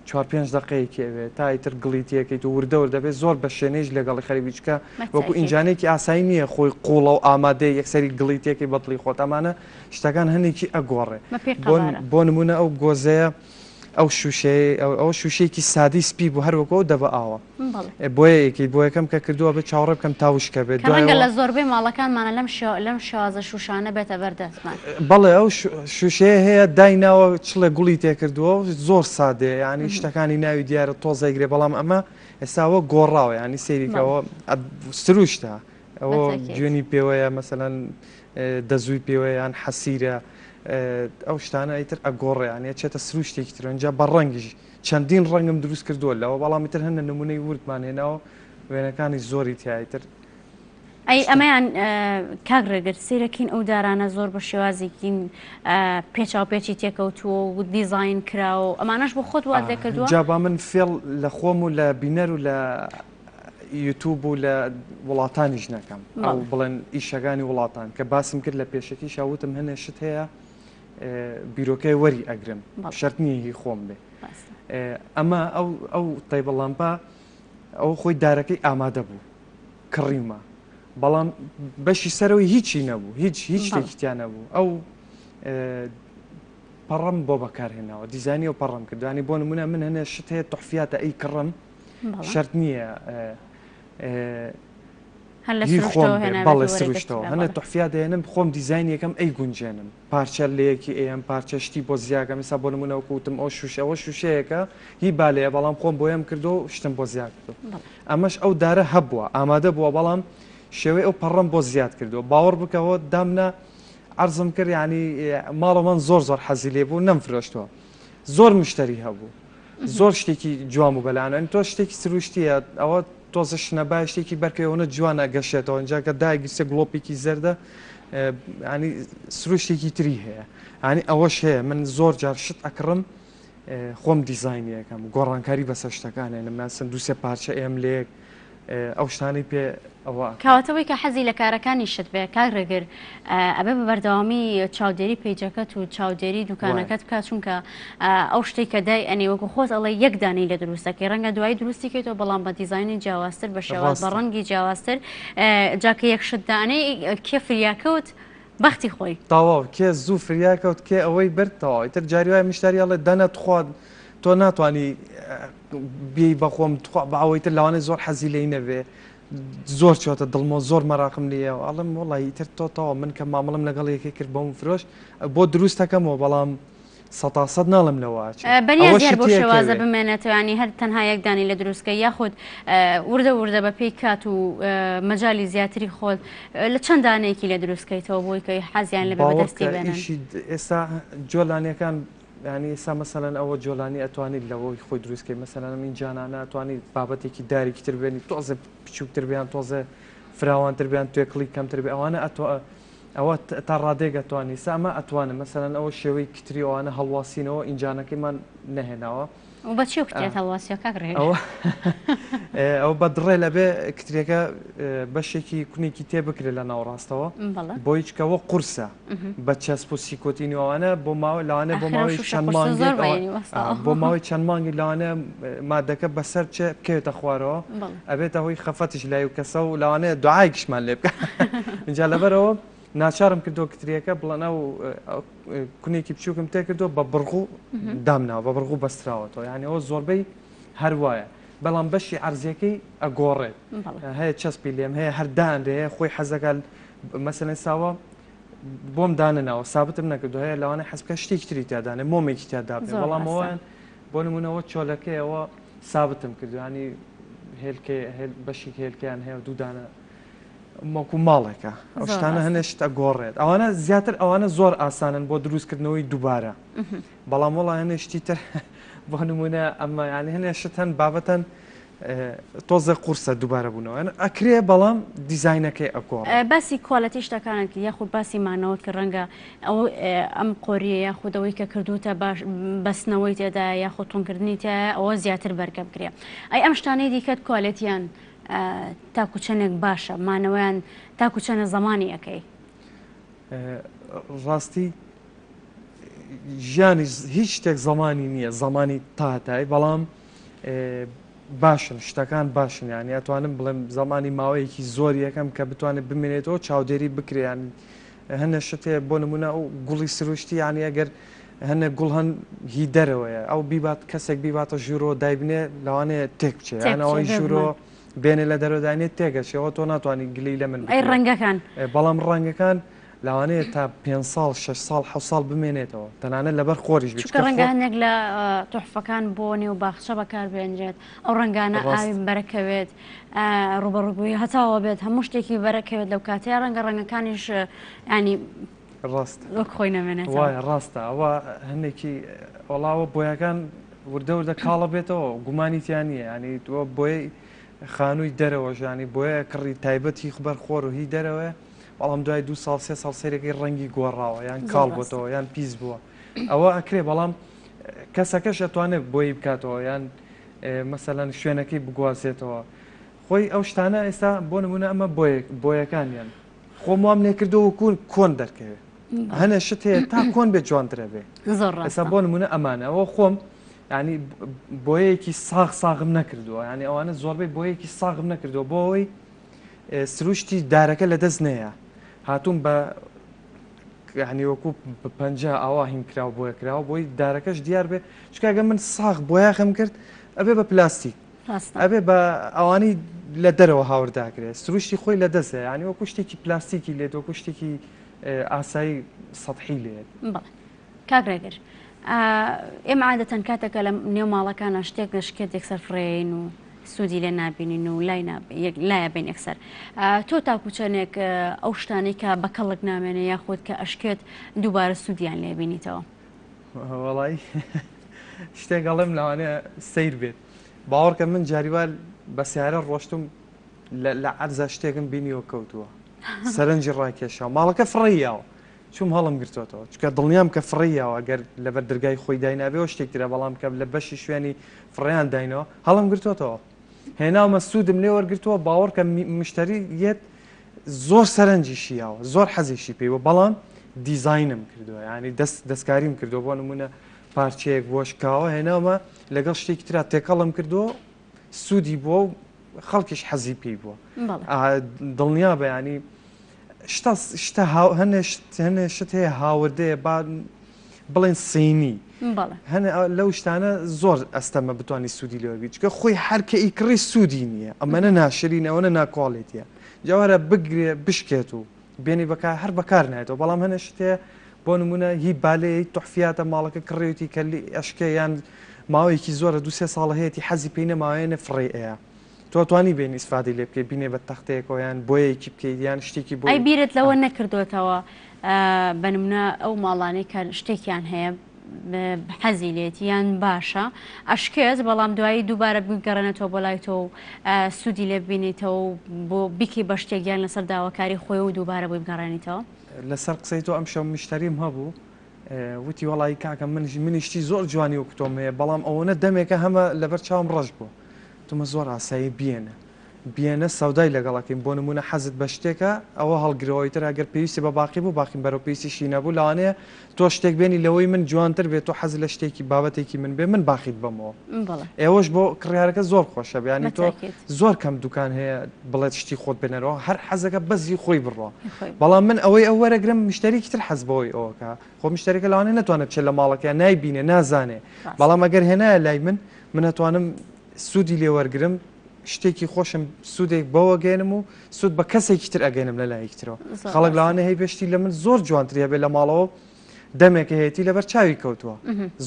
[SPEAKER 16] 4-5 دقەیەکێوێ تا ئیتر گڵیتیەکەیت و وردەور دەبێت زۆر بە شوێنەیەش لەگەڵی خەریبیچکە وەکو ئینجانێکی ئاسایی نییە خۆی قوڵە و ئامادەی یەکسەری گڵیتیەکەی بەدڵی خۆت ئەمانە شتەکان هەنێکی ئەگۆڕێ بۆ نمونە ئەو گۆزەیە ئەو شوشەیەکی سادی سپی بوو هەروەکەەوە دەبە ئاوە بۆیە یەکەی بۆ یەکەم کە کردووە بە چاوەڕێ بکەم تاوشکە بێت
[SPEAKER 1] ڕەنگە لە زۆربەی ماڵەکانمانە لەم شازە شوشانە بێتە بەردەستمان
[SPEAKER 16] بەڵێ ئەو شوشەیە هەیە دایناوە چڵێ گوڵی تێکردووە زۆر سادەیە ینی شتەکانی ناوی دیارە تۆزەیگرێ بەڵام ئەمە ئێستاوە گۆڕاوە ینی سێریکەوە سروشتە ئەوە گوێنی پێوەیە مەسەلەن دەزووی پێوەیە یان حەسیرە ئەو شتانە ئیتر ئەگۆڕیان چێتە سروشتێکی تر ئەنجا بە ڕەنگیش چەندین ڕەنگم دروست کردووە لەوە بەڵامی تر هەنە نمونەی وردمان هێناوە وێنەکانی زۆری تایتر
[SPEAKER 1] ئەی ئەمەیان کاگرێگرت سیرەکەین ئەو دارانە زۆر بە شێوازێکین پێچاوپێکی تێکەوتووە و دیزاین کراوە ئەمانەش بۆ خۆت وات دەکردووە
[SPEAKER 16] جابا من فێڵ لە خۆم و لە بینەر و لە یوتوب و لە وڵاتانیش نەکەم ئەو بڵێن ئیشەکانی وڵاتان کە باسم کرد لە پێشەکی شاوتم هەنێ شت هەیە بیرۆکەی وەری ئەگرم شەرت نییە هی خۆم بێ ئەمە ئەو تایبەڵامپا ئەو خۆی دارەکەی ئامادە بوو کڕیمە بەڵام بەشی سەرەوەی هیچی نەبوو هیچ شتێکیان نەبوو ئەو پەڕەم بۆ بەکارهێناوە دیزانی و پەڕەم کردوانی بۆ نمونە من هەنێ شت هەیە تحفیاتە ئەی کڕم شەرت نییە بەڵێ سروشتەوە هەنە تحفیات دێنم خۆم دیزاین یەکەم ئەی گونجێنم پارچە لەیەکی ئەم پارچە شتی بۆ زیاکەم ئێستا بۆ نمونەوە کوتم ئەو شوشەوە شوشەیەەکە هی بالەیە بەڵام خۆم بۆیەم کردو و شتم بۆ زیاد کردو ئەمەش ئەو دارە هەبووە ئامادە بووە بەڵام شێوەی ئەو پەڕەم بۆ زیاد کردو باوەڕ بکەوە دامنە عرضم کرد ینی ماڵە من زۆر حەزی لێ بوو نەمفرۆشتەوە زۆر مشتری هەبوو زۆر شتێکی جوام و بەلایەن تۆ شتێکی سروشتیە ئەوە تۆزە شنەبای شتێکی بەرکەوەنە جوانە گەشێتەوە اینجا کە داگیرسە گڵۆپێکی زەردە ینی سروشتێکی تری هەیە ینی ئەوەش هەیە من زۆر جار شت ئەکڕم خۆم دیزاینیەکەم گۆڕانکاری بەسەر شتەکانێنم ماسن دووسێ پارچە ئێم لێک ئەو شتانی پێ ئەوە
[SPEAKER 1] کاواتەوەی کە حەزی لە کارەکانی شت بێ کاگرێگر ئەبێ بە بەردەوامی چاودێری پیجەکەت و چاودێری دوکانەکەت بکات چونکە ئەو شتێک کە دای ئەنێ وەکو خۆت ئەڵێ یەک دانەی لە دروستەکەی ڕەنگە دوای دروستی کێتەوە بەڵام بە دیزاینی جیاوازتر بە شێواز بە ڕەنگی جیاوازتر جاکە یەک شت دانەی کێ فریاکەوت بەختی خۆی
[SPEAKER 16] تەواو کێ زوو فریاکەوت کێ ئەوەی بردەوە ئیتر جاری وای مشتری ئەڵێ دەنەت خوارد تۆ ناتوانانی بێی بەخۆم بەوەیتر لەوانێ زۆر حەزی لێی نەبێ زۆر چۆتە دڵمە زۆر مەراقم لێە ئەڵم وڵی تر تۆتەوە من کە مامەڵم لەگەڵ یەکێ کرد بۆم فرۆش بۆ دروستەکەمەوە بەڵام سەد ناڵم لەوە
[SPEAKER 1] بەنیازیار بۆ شێوازە بمێنێتوانی هەر تەنها یەکدانی لە دروستکە یاخود وردە بە پێی کات و مەجای زیاتری خۆت لە چەند دانەیەکی لە دروستکەیتەوە بۆی کە حەزیان لە بەدەستی بێنن
[SPEAKER 16] ئێستا جۆلانیەکان ینی ئێستا مەسەلەن ئەوە جۆلانی ئەتوانیت لەوەی خۆی دروستکەی مەسەلەن این جانانە ئەتوانیت بابەتێکی دارێکی تر بێنی تۆزە بچووکتر بیان تۆزە فراوانتر بیان توێکڵی کەمتر بێ ئەوانە ئەوە تا ڕادێک ئەتوانی سامە ئەتوانم مەسەلەن ئەوە شێوەی کتری ئەوانە هەڵواسینەوە اینجانەکەیمان نەهێناوە
[SPEAKER 1] بەچی کتێت هەڵواسیە کاگرێ
[SPEAKER 16] ئەو بە دڕێ لەبێ کترێکە بەشێکی کونێکی تێ بکرێت لە ناوڕاستەوە بۆ هیچکەوە قورسە بە چەسپ و سیکۆتینیوانە بۆ ماوە لەوانە بۆ ماوەی چەند مانگی بۆ ماوەی چەند مانگی لەوانە مادەکە بەسەر چێ بکەوێتە خوارەوە ئەبێتە هۆی خەفەتش لای و کەسە و لەوانەیە دوعایکشمان لێ بکە اینجا لەبەرەوە ناچارم کردو کتریەکە بڵەنە و کونێکی بچووکم تێ کردو بە بڕغوو دامناوە بە بڕغوو بەستراوەتەوە یعنی ئەوە زۆربەی هەروایە بەڵام بەشی عرزیەکەی ئەگۆڕێت هەیە چەسپی لێم هەیە هەردانرێ خۆی حەزەکە مەسەلەن ساوە بۆم دانناوە سابتم نەکردو هەیە لەوانەیە حەزبکە شتێکی تری تیادانێ مۆمێکی تیادا بێ بەڵام ئەویان بۆ نمونەوە چۆلەکەیەوە سابتم کردو ینی بەشی هێلکەیان هەیە دوودانە مەکو ماڵێکە ئەو شتانە هەنێشت ئەگۆڕێت ئەوانە زیاتر ئەوانە زۆر ئاسانن بۆ دروستکردنەوەی دووبارە بەڵام وڵا هەنێشتی تر بۆ نمونە ئەمە ینی هەنێشت هەن بابەتەن تۆزە قورسە دووبارە بوونەوە ئەکرێ بەڵام دیزاینەکەی ئەگۆڕ
[SPEAKER 1] باسی کۆڵەتی شتەکانێک یاخود باسی مانەوە کە ڕەنگە ئەم قۆریە یاخودەوەی کە کردوتە بەستنەوەی تێدا یاخود تۆنکردنی تە ئەوە زیاتر بەرگە بکرێ ئەی ئەم شتانەی دیکەت کۆڵەتیان تاکو چەندێک باشە مانەوەیان تاکو چەنە زمانی ئەەکەی
[SPEAKER 16] ڕاستی ژیانی هیچ شتێک زمانی نییە زمانی تاتای بەڵام باشن شتەکان باشن یانی ئەتوانم بڵێم زمانی ماوەیەکی زۆر یەکەم کە بتوانێت بمێنێتەوە چاودێری بکریان هەنە شتێ بۆ نمونە ئەو گوڵی سروشتی ینی ئەگەر هەنە گوڵ هەن هی دەرەوەیە ئەو بیبات کەسێک بیباتە ژوورۆ دایبنێ لەوانەیە تێک بچێ یانەوەی ژوورۆ بێنێ لە دەرەدانێت تێگەشەوە تۆ ناتوانانی گلی لە من
[SPEAKER 1] ڕەنگەکان
[SPEAKER 16] بەڵام ڕەنگەکان لەوانەیە تا 5 ساڵ 6 ساڵ 7 ساڵ بمێنێتەوە تەنانەت لەبەر خۆریش
[SPEAKER 1] ڕەنگانێک لە تحفەکان بۆ نێو باخچە بەکار بێنرێت ئەو ڕەنگانە ئاوی بەرەکەوێت ڕوبەڕووبووی هەتاوە بێت هەموو شتێکی بەرەکەوێت لەو کاتەیە ڕەنگەکانیش ینی
[SPEAKER 16] ڕاست
[SPEAKER 1] وەک خۆی نەمێنێت
[SPEAKER 16] وایە ڕاستە ئەوە هەندێکی وەڵاوە بۆیەکان وردە کاڵە بێتەوە گومانی تیان نیە ینی تۆ بۆی خانووی دەرەوەژانی بۆیە کڕی تایبەتی خبەر خۆر و هی دەرەوە بەڵام دوای 2 ساڵ 3 ساڵ سەرەکەی ڕەنگی گۆڕاوە یان کاڵ بۆتەوە یان پیس بووە ئەوە ئەکرێ بەڵام کەسەکەش ئەتوانێت بۆی بکاتەوە یان مەسەلەن شوێنەکەی بگوازێتەوە خۆی ئەو شتانە ئێستا بۆ نمونە ئەمە بۆیەکانیان خۆم وام لێکردەوە کۆن دەرکەوێت هەنە شت هەیە تا کۆن بێت جوانترە بێ ئێستا بۆ نمونە ئەمانە ئەوە خۆم ینی بۆیەکی ساغم نەکردووە ینی ئەوانە زۆربەی بۆیەکی ساغم نەکردەوە بۆ ئەوەی سروشتی دارەکە لە دەست نەیە هاتووم بە ینی وەکو پەنج ئاوا هیم کراوە بۆیە کراوە بۆی دارەکەش دیار بێ چکگە من ساغ بۆیاخم کرد ئەبێ بە پلاستیک ئەبێ بە ئەوانی لە دەرەوە هاورداکرێت سروشتی خۆی لە دەستە ینی وەکو شتێکی پلاستیکی لێت وەکو شتێکی ئاسایی سەدحی لێت
[SPEAKER 1] کاگرێگر ئێمە عادەتەن کاتێکە لە نێو ماڵەکانە شتێک لە شکێت یەکسەر فڕێین و سوودی لێ نابینین و لایە بین یەکسەر تۆ تاکوچەنێک ئەو شتانەی کە بە کەڵک نامێنێ یاخود کە ئەشکێت دووبارە سوودیان لێبینیتەوە
[SPEAKER 16] وەڵی شتێک گەڵێم لەوانەیە سیر بێت باوەڕکە من جاریوال بە سیارە ڕۆشتم لە عەرزە شتێکم بینیەوە کەوتووە سەرنجی ڕاکێشەوە ماڵەکە فڕیاوە چوم هەڵم گرتوەوە چکە دڵنیام کە فڕیاوە ئەگەر لەبەر دەرگای خۆی داینابێەوە شتێکترە بەڵام کە لە بەشی شوێنی فڕیان داینەوە هەڵم گرتوەوە هێناومە سوودم لێ وەرگرتووە باوەڕ کە مشتری یەت زۆر سەرنجیشیاوە زۆر حەزیشی پێیوە بەڵام دیزاینم کردووە ینی دەستکاریم کردو بۆ نمونە پارچەیەک بۆشکاوە هێناومە لەگەڵ شتێکی ترا تێکەڵم کردو سوودی بووە و خەڵکیش حەزی پێی بووە دڵنیا بە ینی هەنێ شت هەیە هاوردەیە بڵێن سینی هەنێ لەو شتانە زۆر ئەستەمە بتوانانی سوودی لێوەبی چکە خۆی هەرکە ئیکڕی سوودی نییە ئەمەنە ناشرینەوەنە ناکۆڵێتیە جاوارە بگرێ بشکێت و بێنی بەکار هەر بەکار نایێتەوە بەڵام هەنە شتەیە بۆ نمونە هی بالەیە توحفیاتە ماڵەکە کڕێوتی کە ئەشکە یان ماوەیەکی زۆرە 2-3 ساڵ هەیەی حەزی پێی نەماوەیەنە فڕێەیە تۆ توانی بێنی ئیسفادی لێ بکەی بینێ بە تەختەیەکەوە یان بۆیەکی بکەیت یان شتێکی بۆ
[SPEAKER 1] ئەی بیرت لەوە نەکردوێتەوە بە نمونە ئەو ماڵانەی کە شتێکیان هەیە حەزی لێت یان باشە ئەشکێت بەڵام دوایی دووبارە بگەڕێنێتەوە بۆ لای تۆ و سوودی لێ ببینیتەوە بۆ بیکەی بە شتێکیان لەسەر داواکاری خۆی و دووبارە بۆی بگەڕێنیتەوە
[SPEAKER 16] لەسەر قسەی تۆ ئەم شەو مشتریم هەبوو وتی وەڵی کاکە منیشتی زۆر جوانی و کتۆم هەیە بەڵام ئەوەنە دەمێکە هەمە لەبەر چاوم ڕەش بوو تومە زۆر ئاسایی بیێنە سەودای لەگەڵاکەین بۆ نمونە حەزت بە شتێکە ئەوە هەڵگرەوەیتر ئەگەر پێویستی بە باقی بوو باقیم بەرەو پێویستیشی نەبوو لەوانەیە تۆ شتێک بێنی لەوەی من جوانتر بێت تۆ حەز لە شتێکی بابەتێکی من بێ من باقیت بەمەوە ئێوەش بۆ کڕیارەکە زۆر خۆشە بیانی تۆ زۆر کەم دوکان هەیە بڵێت شتی خۆت بێنەرەوە هەر حەزەکە بەزی خۆی بڕۆ بەڵام من ئەوەی ئەو وەرەگرم مشتێکی تر حەز بەوەی ئەوەکە خۆ مشتێکە لەوانەیە نتوانێت بچێت لە ماڵەکە نایبینێ نازانێ بەڵام ئەگەر هێنایە لای من ئەتوانم سوودی لێ وەرگرم شتێکی خۆشم سوودێک بەوە گەێنم و سوود بە کەسێکی تر ئەگەێنم لە لایەکترەوە خەڵک لەوانە هەی بێشتی لە من زۆر جوانترە بێ لە ماڵەوە دەمێکە هەیەی لەبەر چاوی کەوتووە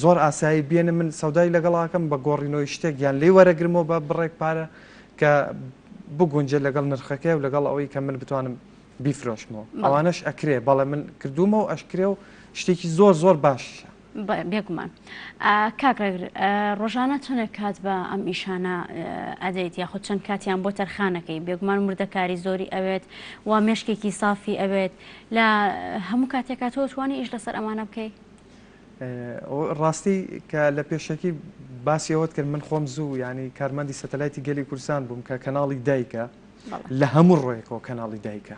[SPEAKER 16] زۆر ئاسایی بێنە من سەودای لەگەڵاکەم بە گۆڕینەوەی شتێک یان لێ وەرەگرمەوە بە بڕێک پارە کە بگونجێت لەگەڵ نرخەکەی و لەگەڵ ئەوەی کە من بتوانم بیفرۆشمەوە ئەوانش ئەکرێ بەڵێ من کردومە و ئەشکرێ و شتێکی زۆر باشە
[SPEAKER 1] بێگومان کاکرێگر ڕۆژانە چەندێک کات بە ئەم ئیشانە ئەدەیت یاخود چەند کاتیان بۆ تەرخانەکەی بێگومان مردەکاری زۆری ئەوێت وا مێشکێکی سافی ئەوێت لە هەموو کاتێکات تۆ توانی ئیش لەسەر ئەمانە بکەیت
[SPEAKER 16] ڕاستی کە لە پێشەکی باسی ئەوەت کرد من خۆم زوو ینی کارمەندی سەتەلایتی گەلی کوردستان بووم کە کەناڵی دایکە لە هەموو ڕۆیەکەوە کەناڵی دایکە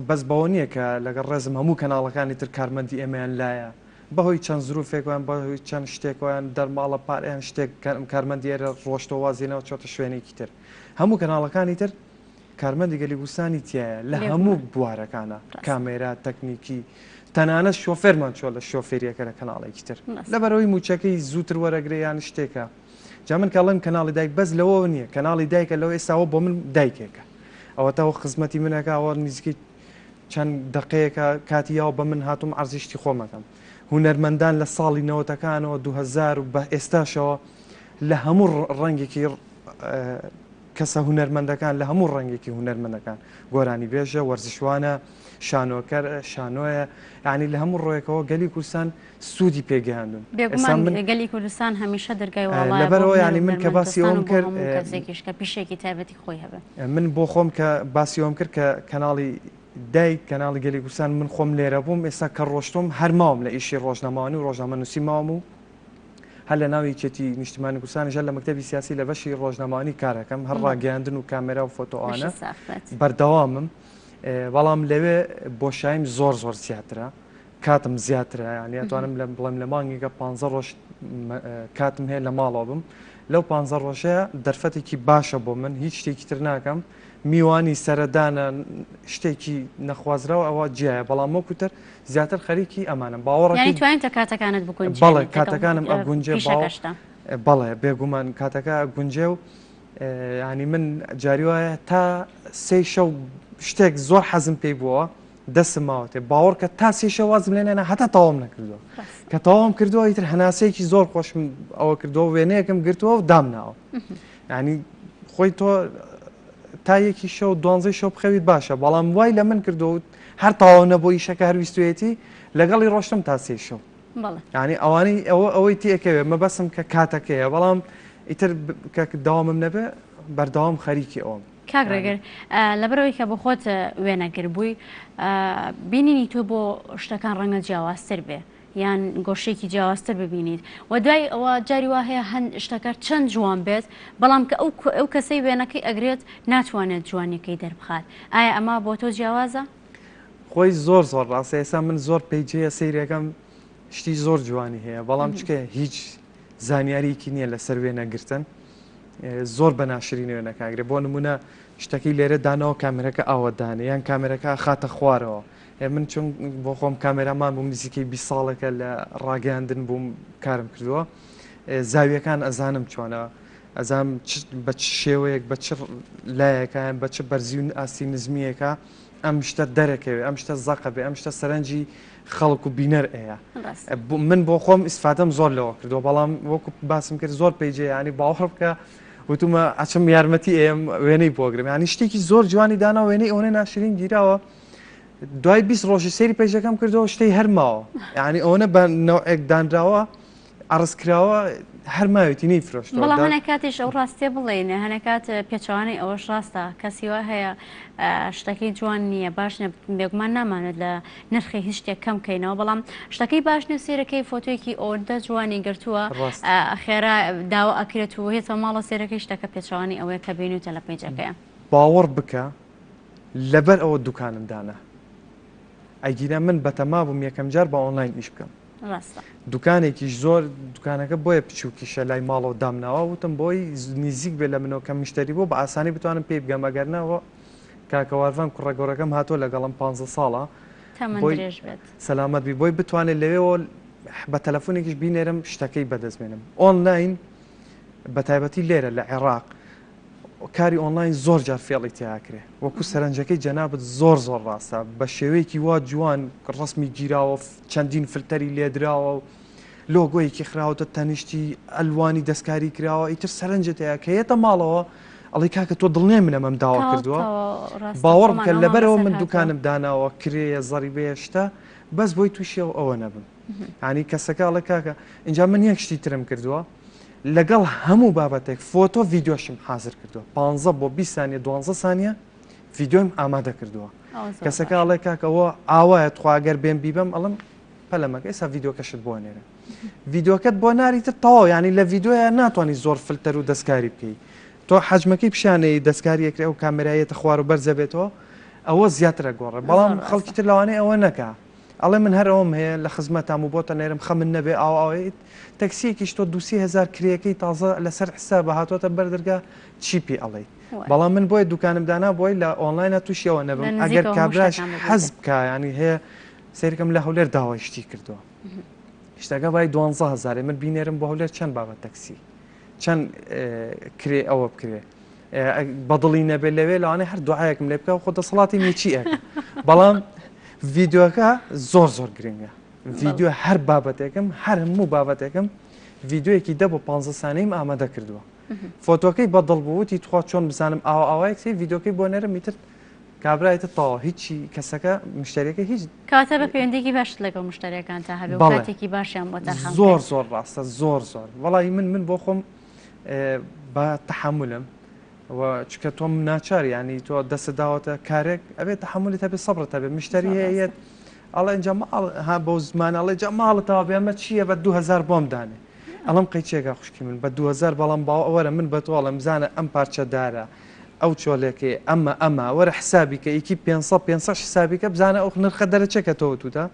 [SPEAKER 16] بەس بەوە نییە کە لەگەڵ ڕێزم هەموو کەناڵەکانی تر کارمەندی ئێمەیان لایە بەهۆی چەند زروفێکیان بەهۆی چەند شتێکیان دەرماڵە پارەیان شتێک کارمەندی ئێرە ڕۆشتەوە وازێنەوە چۆتە شوێنێکی تر هەموو کەناڵەکانی تر کارمەندی گەلی کوردستانی تایە لە هەموو بوارەکانە کامێرا تەکنیکی تەنانەت شۆفێرمان چۆ لە شۆفێریەکە لە کەناڵێکی تر لەبەرەوەی موچەکەی زووتر وەرەگریان شتێکە جا من کاڵم کەناڵی دایک بەس لەوە نییە کەناڵی دایکە لەوە ئێستاوە بۆ من دایکێکە ئەوە تاوە خزمەتی منەکە ئەوە نزیکی چەند دقەیەکە کاتیاوە بە من هاتووم ئارزیشتی خۆمەکەم هونەرمەندان لە ساڵی نەوەتەکانەوە 2000 بە ئێستاشەوە لە هەموو ڕەنگێکی کەسە هونەرمەندەکان لە هەموو ڕەنگێکی هونەرمەندەکان گۆرانی بێژە وەرزشوانە شانۆکەر شانۆیە ینی لە هەموو ڕۆیەکەوە گەلی کوردستان سوودی پێگەیاندون
[SPEAKER 1] گەلی کوردستان هەمیشە دەرگای
[SPEAKER 16] لەبەرەوە ینی من کە باسی ئەوم کرد
[SPEAKER 1] پیشێکی تایبەتی خۆی هەبێ
[SPEAKER 16] من بۆ خۆم کە باسی ئەوم کرد کە کەناڵی دایک کەناڵی گەلی کوردستان من خۆم لێرە بووم ئێستا کە ڕۆشتم هەر ماوم لە ئیشی ڕۆژنامەوانی و ڕۆژنامە نووسی ماوم و هەر لە ناوی چێتی نیشتیمانی کوردستان ژە لە مەکتەبی سیاسی لە بەشی ڕۆژنامەوانی کارەکەم هەر ڕاگەیاندن و کامێرا و فۆتۆوانە بەردەوامم بەڵام لەوێ بۆشاییم زۆر زیاترە کاتم زیاترە ینی ئەتوانم بڵێم لە مانگێکە 15 ڕۆژ کاتم هەیە لە ماڵەوە بم لەو 15 ڕۆژەیە دەرفەتێکی باشە بۆ من هیچ شتێکی تر ناکەم میوانی سەردانە شتێکی نەخوازراوە ئەوە جیایە بەڵام وەکوتر زیاتر خەریکی ئەمانم باوەڕی
[SPEAKER 1] توانیتە کاتەکانت بکەن
[SPEAKER 16] بەڵێ کاتەکانم ئەگونجێ بەڵێ بێگومان کاتەکە گونجێ و ینی من جاری وایە تا سێ شەو شتێک زۆر حەزم پێی بووە دەستم ماوەتێ باوەڕ کە تا سێ شەو وازم لێنێنە هەتا تەواوم نەکردووە کە تەواوم کردووە ئیتر هەناسەیەکی زۆر خۆشم ئەوە کردەوە وێنەیەکم گرتووە و دامناوە ینی خۆی تۆ تا یەکی شەو 12 شەو بخەویت باشە بەڵام وای لە من کردو هەر تاوا نەبوو ئیشەکە هەرویستوێتی لەگەڵی ڕۆشتم تا سێ شەو ینی ئەوانەی ئەوەی تێکەوێ مەبەسم کە کاتەکەیە بەڵام ئیتر کە داوامم نەبێ بەردەوام خەریکی ئەوم
[SPEAKER 1] کاگرێگر لەبەرەوەی کە بە خۆت وێنەگر بووی بینینی تۆ بۆ شتەکان ڕەنگە جیاوازتر بێ یان گۆشێکی جیاوازتر ببینیت و دوای ئەوە جاری وا هەیە هەند شتەکە چەند جوان بێت بەڵام کە ئەو کەسەی وێنەکەی ئەگرێت ناتوانێت جوانیەکەی دەربخات ئایا ئەمە بۆ تۆ جیاوازە؟
[SPEAKER 16] خۆی زۆر ڕاستە ئێستا من زۆر پێیجەیە سەیرەکەم شتی زۆر جوانی هەیە بەڵام چکە هیچ زانیاریکی نییە لەسەر وێنەگرتن زۆر بە ناشرینەوە نەکاگرێت بۆ نمونە شتەکەی لێرە دانەوە کامێرەکە ئاوەدانە یان کامێرەکە خاتە خوارەوە من چون بۆ خۆم کامێرامان بووم نزیکەی 20 ساڵەکە لە ڕاگەاندن بووم کارم کردووە زاویەکان ئەزانم چۆنە ئەزانم بە چ شێوەیەک بە چ لایەکان بە چ بەرزی و ئاستی نزمیەکە ئەم شتە دەرەکەوێ ئەم شتە زەقە بێ ئەم شتە سەرنجی خەڵک و بینەر ئەیە من بۆ خۆم ئیسفادەم زۆر لەوە کردو بەڵام وەکو باسم کرد زۆر پێیجێ ینی باوەڕ بکە وتمە ئەچم یارمەتی ئێم وێنەی بۆگرم ینی شتێکی زۆر جوانی دانا وێنەی ئەوەی ناشرین گیراوە دوای 20 ڕۆژی سەیری پێیجەکەم کردەوە شتەی هەرماوە ینی ئەوەنە بە نەوعێک دانراوە ئەڕستکراوە هەر ماوێتی نەی فرۆشتەوە
[SPEAKER 1] بەڵام هەنە کاتیش ئەو ڕاستیە بڵێنە هەنە کات پێچوانەی ئەوەش ڕاستە کەسیوە هەیە شتەکەی جوان نییە باش بێگومان نامانێت لە نرخی هیچ شتێک کەم بکەینەوە بەڵام شتەکەی باش نە سێرەکەی فۆتۆیەکی ئەوەندە جوانی گرتووە خێرا داوا ئەکرێت و هێتە ماڵە سێرەکەی شتەکە پێچوانی ئەوەیە کە بینیتە لە پێیجەکەیە
[SPEAKER 16] باوەڕ بکە لەبەر ئەوە دوکانم دانا ئەگیرە من بەتەما بووم یەکەم جار بە ئۆنلاین ئیش بکەم دوکانێکیش زۆر دوکانەکە بۆیە بچووکیشە لای ماڵەوە دامناوە وتم بۆی نزیک بێ لە منەوە کە مشتری بۆ بە ئاسانی بتوانم پێی بگەم ئەگەرنەوە کاکەوارڤان کوڕەگەورەکەم هاتۆ لەگەڵم 15 ساڵە سەلامەت بی بۆی بتوانێت لەوێەوە بە تەلەفۆنێکیش بینێرم شتەکەی بەدەستمێنم ئۆنلاین بە تایبەتی لێرە لە عێراق کاری ئۆنلاین زۆر جار فێڵی تیاکرێ وەکو سەرنجەکەی جەنابەت زۆر ڕاستە بە شێوەیەکی وا جوان ڕسمی گیراوە چەندین فلتەری لێدراوە و لۆگۆیەکی خراوەتە تەنیشتی ئەلوانی دەستکاری کراوە ئیتر سەرنجت هەیە کە هێتە ماڵەوە ئەڵی کاکە تۆ دڵنێ منە ئەم داوا کردووە باوەڕ بکە لەبەرەوە من دوکانم داناوە کرێە زەریبەیە شتە بەس بۆی تووشیەوە ئەوە نەبم ینی کەسەکە ئەڵێ کاکە اینجا من یەک شتی ترم کردووە لەگەڵ هەموو بابەتێک فۆتۆ ڤیددیۆشم حاضر کردووە 15 بۆ 20 سانیە 12 سانیە ڤیددیۆم ئامادە کردووە کەسەکە ئەڵێ کاکەەوە ئاوایە تخواگەر بێن بیبم ئەڵم پەلەمەکە ئێستا ڤیددیۆکەشت بۆ نێرە ڤیددیۆکەت بۆ ناریتر تەواو ینی لە ڤیددیۆیە ناتوانانی زۆر فلتەر و دەستکاری بکەیت تۆ حەجمەکەی پیشانەی دەستکاریەکرێ و کامێرایەتە خوار و بەرزە بێتەوە ئەوە زیاترە گۆڕێ بەڵام خەڵکی تر لەوانەیە ئەوە نەکە ئەڵێ من هەر ئەوم هەیە لە خزمەتام و بۆتە نێرم خەمن نەبێ ئاوایت تەکسیەکیش تۆ 200,000 کرێەکەی تازە لەسەر حساب هاتوۆتە بەردەرگا چیپی ئەڵێ بەڵام من بۆیە دوکانم دانا بۆی لە ئۆنلاینە تووشیەوە نەبم ئەگەر کابراش حەز بکە ینی هەیە سیرکەم لە هەولێر داوای شتی کردووە شتەکە بای 12,000 من بینێرم بە هەولێر چەند بابەت تەکسی چەند کرێ ئەوە بکرێ بەدڵی نەبێت لەوێ لەوانەیە هەر دوعایەکم لێ بکە و خۆ دەسەڵاتی میچی ئەەکە بەڵام ڤیددیۆکە زۆر گرنگە ڤیددیۆ هەر بابەتێکم هەر هەموو بابەتێکم ڤیددیۆیەکی 10 بۆ 15 سانەیم ئامادە کردووە فۆتۆکەی بەدڵ بووتی تخوا چۆن بزانم ئاوایەک سی ڤیدۆکەی بۆ نەرە میتر کابراایەتە تاوا هیچی کەسەکە مشتێکەکە هیچ
[SPEAKER 1] کاتە بە پەیوەندێکی باش لەگەڵ مشتریەکان تا هەبێ
[SPEAKER 16] بەڵێ.
[SPEAKER 1] کاتێکی باشیان بۆ تەرخان
[SPEAKER 16] زۆر زۆر ڕاستە زۆر زۆر وەڵی من بۆ خۆم بە تەحملم و چکە تۆم ناچار ینی تۆ دەست داوەتە کارێک ئەبێت تەحملی هەبێ سەبرت هەبێ مشتری هەیەت ئەڵێ اینجا ها بۆ زمانەڵێ جا ماڵتەوە بێمە چییە بە 2000 بۆم دانێ ئەڵم قەیچێکە خوشکی من بە 2000 بەڵام باوەرە من بە تۆڵم بزانە ئەم پارچەدارە ئەو چۆلێکی ئەمە وەرە حسابیکە یکی 500 حسابیکە بزانە ئەو نرخە دەرەچێکە تۆ تودا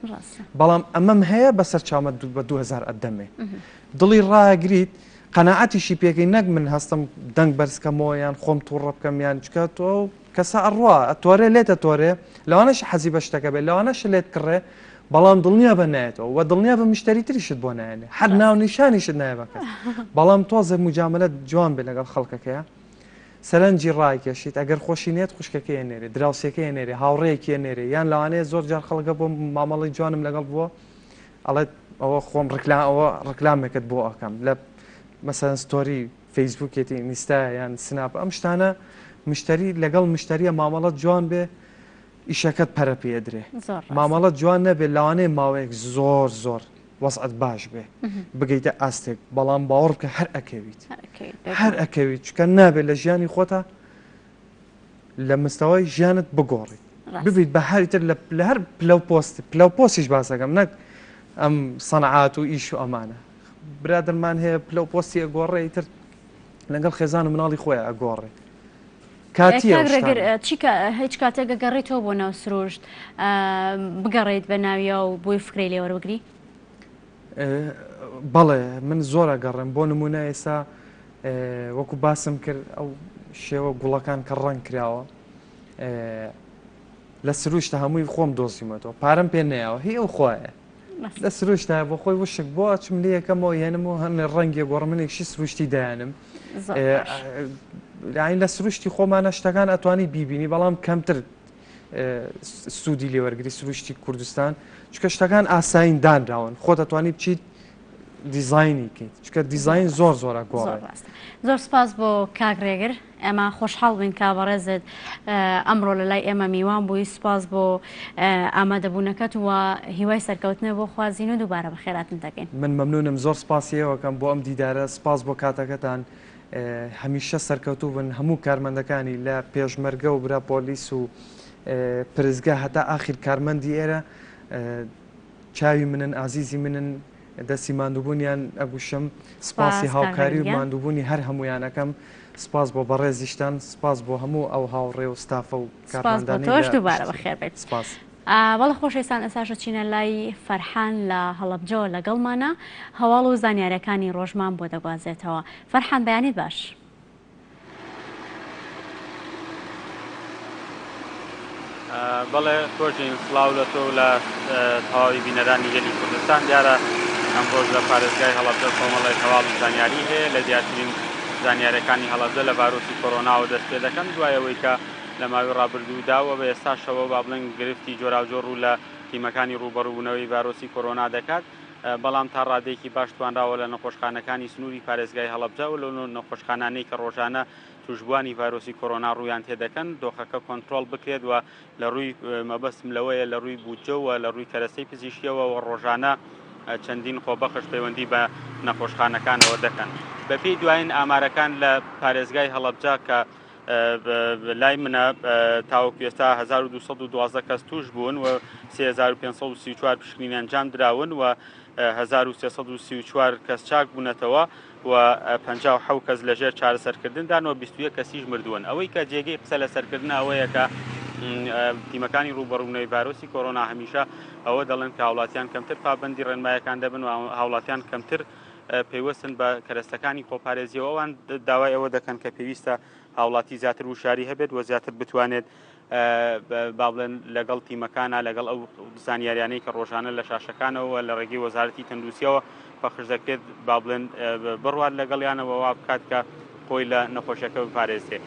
[SPEAKER 16] بەڵام ئەمەم هەیە بەسەر چامە بە 2000 ئەدەمێ دڵی ڕاگریت قەنەعەتیشی پێکەی نەک من هەستم دەنگ بەرزکەمەوە یان خۆم تووڕە بکەم یان چکە تۆ کەسە ئەڕوا ئەتۆرێ لێتە تۆرێ لەوانەش حەزی بە شتەکە بێت لەوانەش لێت کڕێ بەڵام دڵنیا بە نایێتەوە و دڵنیا بە مشتری تریشت بۆ نایێنێ هەر ناو نیشانیشت نایە بەکەس بەڵام تۆزە موجاملەت جوان بێ لەگەڵ خەڵکەکەیە سەرنجی ڕایکێشیت ئەگەر خۆشی نێت خوشکەکە نێرێ دراوسێکە نێرێ هاوڕەیەکی نێرێ یان لەوانەیە زۆر جار خەڵکە بۆ مامەڵی جوانم لەگەڵ بووە ئەڵێت ئەوە خۆم ئەوە ڕکلامێکت بۆ ئەەکەم لە مەسەن ستۆری فەیسبوکێتی نیستا یان سناپ ئەم شتانە مشتری لەگەڵ مشتریە مامەڵەت جوان بێ ئیشەکەت پەرە پێدرێ مامەڵەت جوان نەبێت لەوانەیە ماوەیەک زۆر وەسعەت باش بێ بگەیتە ئاستێک بەڵام باوەڕ بکە هەر ئەکەویت هەر ئەکەویت چکە نابێت لە ژیانی خۆتە لە مستەوەی ژیانت بگۆڕیت ببیت بە هەریتر لە هەر پلەپۆستیش باسەکەم نەک ئەم سەنعات و ئیش و ئەمانە برادرمان هەیە پلەپۆستی ئەگۆڕێ تر لەگەڵ خێزان و مناڵی خۆیان ئەگۆڕێ
[SPEAKER 1] هیچ کاتێک گەڕێتەوە بۆ ناو سروشت بگەڕێیت بە ناویە و بۆی فکری لێوەربگری
[SPEAKER 16] بەڵێ من زۆرە گەڕێم بۆ نمونە ئێستا وەکو باسم کرد ئەو شێوە گوڵەکان کە ڕەنگ کراوە لە سروشتە هەمووی خۆم دۆزیمەوە پارەم پێ نەیەوە هی ئەو خۆیە لە سروشتە بۆ خۆی وشک بۆ چم لێ یەکەمەوە هێنمەوە هەنێ ڕەنگی گۆڕمنێکشی سروشتی دایانم لە سروشتی خۆمانە شتەکان ئەتوانی بیبینی بەڵام کەمتر سوودی لێوەرگری سروشتی کوردستان چکە شتەکان ئاساین دانراون خۆت ئەتوانی بچیت دیزایانی کەیت چکە دیزاین زۆرە گۆڕێ
[SPEAKER 1] زۆر سپاس بۆ کاگرێگر ئەمە خۆشحاڵ بین کابڕێزت ئەمڕۆ لە لای ئێمە میوان بووی سپاس بۆ ئامادەبوونەکەت وە هیوای سەرکەوتنە بۆ خوازین و دووبارە بە خێراتن دەکەین
[SPEAKER 16] من مەمنونم زۆر سپاسیەوەکەم بۆ ئەم دیدارە سپاس بۆ کاتەکەتان هەمیشە سەرکەوتوو بن هەموو کارمەندەکانی لە پێشمەرگە و برا پۆلیس و پرزگا هەتا ئاخیر کارمەندی ئێرە چاوی منن ئازیزی منن دەستی ماندووبوونیان ئەگوشم سپاسی هاوکاری و ماندووبوونی هەر هەمویانەکەم سپاس بۆ بەڕێزیشتان سپاس بۆ هەموو ئەو هاوڕێ و ستافە و
[SPEAKER 1] کارمەندانی تۆش دووبارە بەخێر بێت
[SPEAKER 16] سپاس
[SPEAKER 1] بەڵە خۆشەویستان ئێستاشە چینە لای فەرحان لە هەڵەبجەوە لەگەڵمانە هەواڵ و زانیاریەکانی ڕۆژمان بۆ دەگوازێتەوە فەرحان بەیانیت باش
[SPEAKER 17] بەڵێ خۆشین سڵاو لە تۆ لە تەواوی بینەرانی گەلی کوردستان دیارە ئەم ڕۆژ لە پارێزگای هەڵەبجە کۆمەڵی هەواڵ و زانیاری هەیە لە دیارترین زانیاریەکانی هەڵەبجە لە ڤایرۆسی کۆرۆناوە دەست پێ دەکەن دوایەوەی کە لە ماوەی ڕابردووداوە بە ئێستاشەوە با بڵێن گرفتی جۆراوجۆڕ و لە تیمەکانی ڕوبەڕووبوونەوەی ڤایرۆسی کۆرۆنا دەکات بەڵام تا ڕادێکی باش توانراوە لە نەخۆشخانەکانی سنووری پارێزگای هەڵەبجە و لە نەخۆشخانانەی کە ڕۆژانە توشبوانی ڤایرۆسی کۆرۆنا ڕوویان تێدەکەن دۆخەکە کۆنتترۆل بکرێت و لە ڕووی مەبەستم لەوەیە لە ڕووی بودجەوە لە ڕووی کەرەسەی پزیشکیەوە و ڕۆژانە چەندین خۆبەخش پەیوەندی بە نەخۆشخانەکانەوە دەکەن بەپێی دوایین ئامارەکان لە پارێزگای هەڵەبجە کە لای منە تاوەکو ئێستا 1212 کەس توش بوون و 3534 پشکنین ئەنجام دراون و 1334 کەس چاک بوونەتەوە و 57 کەس لەژێر چارەسەرکردندانەوە 21 کەسیش مردوون ئەوەی کە جێگەی قسە لە سەرکردن ئەوەیە کە تیمەکانی ڕوبەڕوونەوەی ڤایرۆسی کۆرۆنا هەمیشە ئەوە دەڵێن کە هاوڵاتیان کەمتر پابەندی ڕێنمایەکان دەبن و هاوڵاتیان کەمتر پێوەستن بە کەرەستەکانی خۆپارێزیەوە ئەوان داوای ئەوە دەکەن کە پێویستە هاوڵاتی زیاتر وشاری هەبێت و زیاتر بتوانێت با بڵێن لەگەڵ تیمەکانە لەگەڵ ئەو زانیاریانەی کە ڕۆژانە لە شاشەکانەوە لە ڕێگەی وەزارەتی تەندروستیەوە پەخش دەکرێت با بڵێن بڕوات لەگەڵیانەوە وا بکات کە خۆی لە نەخۆشیەکە بپارێزێ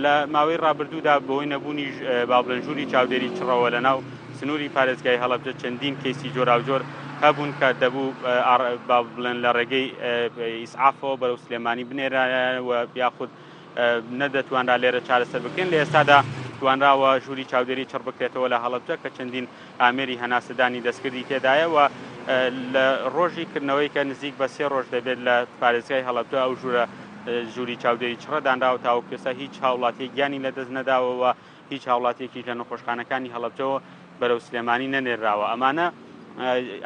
[SPEAKER 17] لە ماوەی ڕابردوودا بۆی نەبوونی با بڵێن ژووری چاودێری چڕەوە لە ناو سنووری پارێزگای هەڵەبجە چەندین کەیسی جۆراوجۆر هەبوون کە دەبوو با بڵێن لە ڕێگەی ئیسعافەوە بەرەو سلێمانی بنێرەوە یاخود نەدەتوانرا لێرە چارەسەر بکەین لە ئێستادا توانراوە ژووری چاودێری چڕ بکرێتەوە لە هەڵەبجە کە چەندین ئامێری هەناسەدانی دەستکردی تێدایە و لە ڕۆژی کردنەوەی کە نزیک بە 3 ڕۆژ دەبێت لە پارێزگای هەڵەبجە ئەو ژووری چاودێری چڕەدانراوە تاو پێستا هیچ هاوڵاتی گیانی لەدەست نەداوەوە هیچ هاوڵاتێکی لە نەخۆشخانەکانی هەڵەبجەوە بەرەو سلێمانی نەنێراوە ئەمانە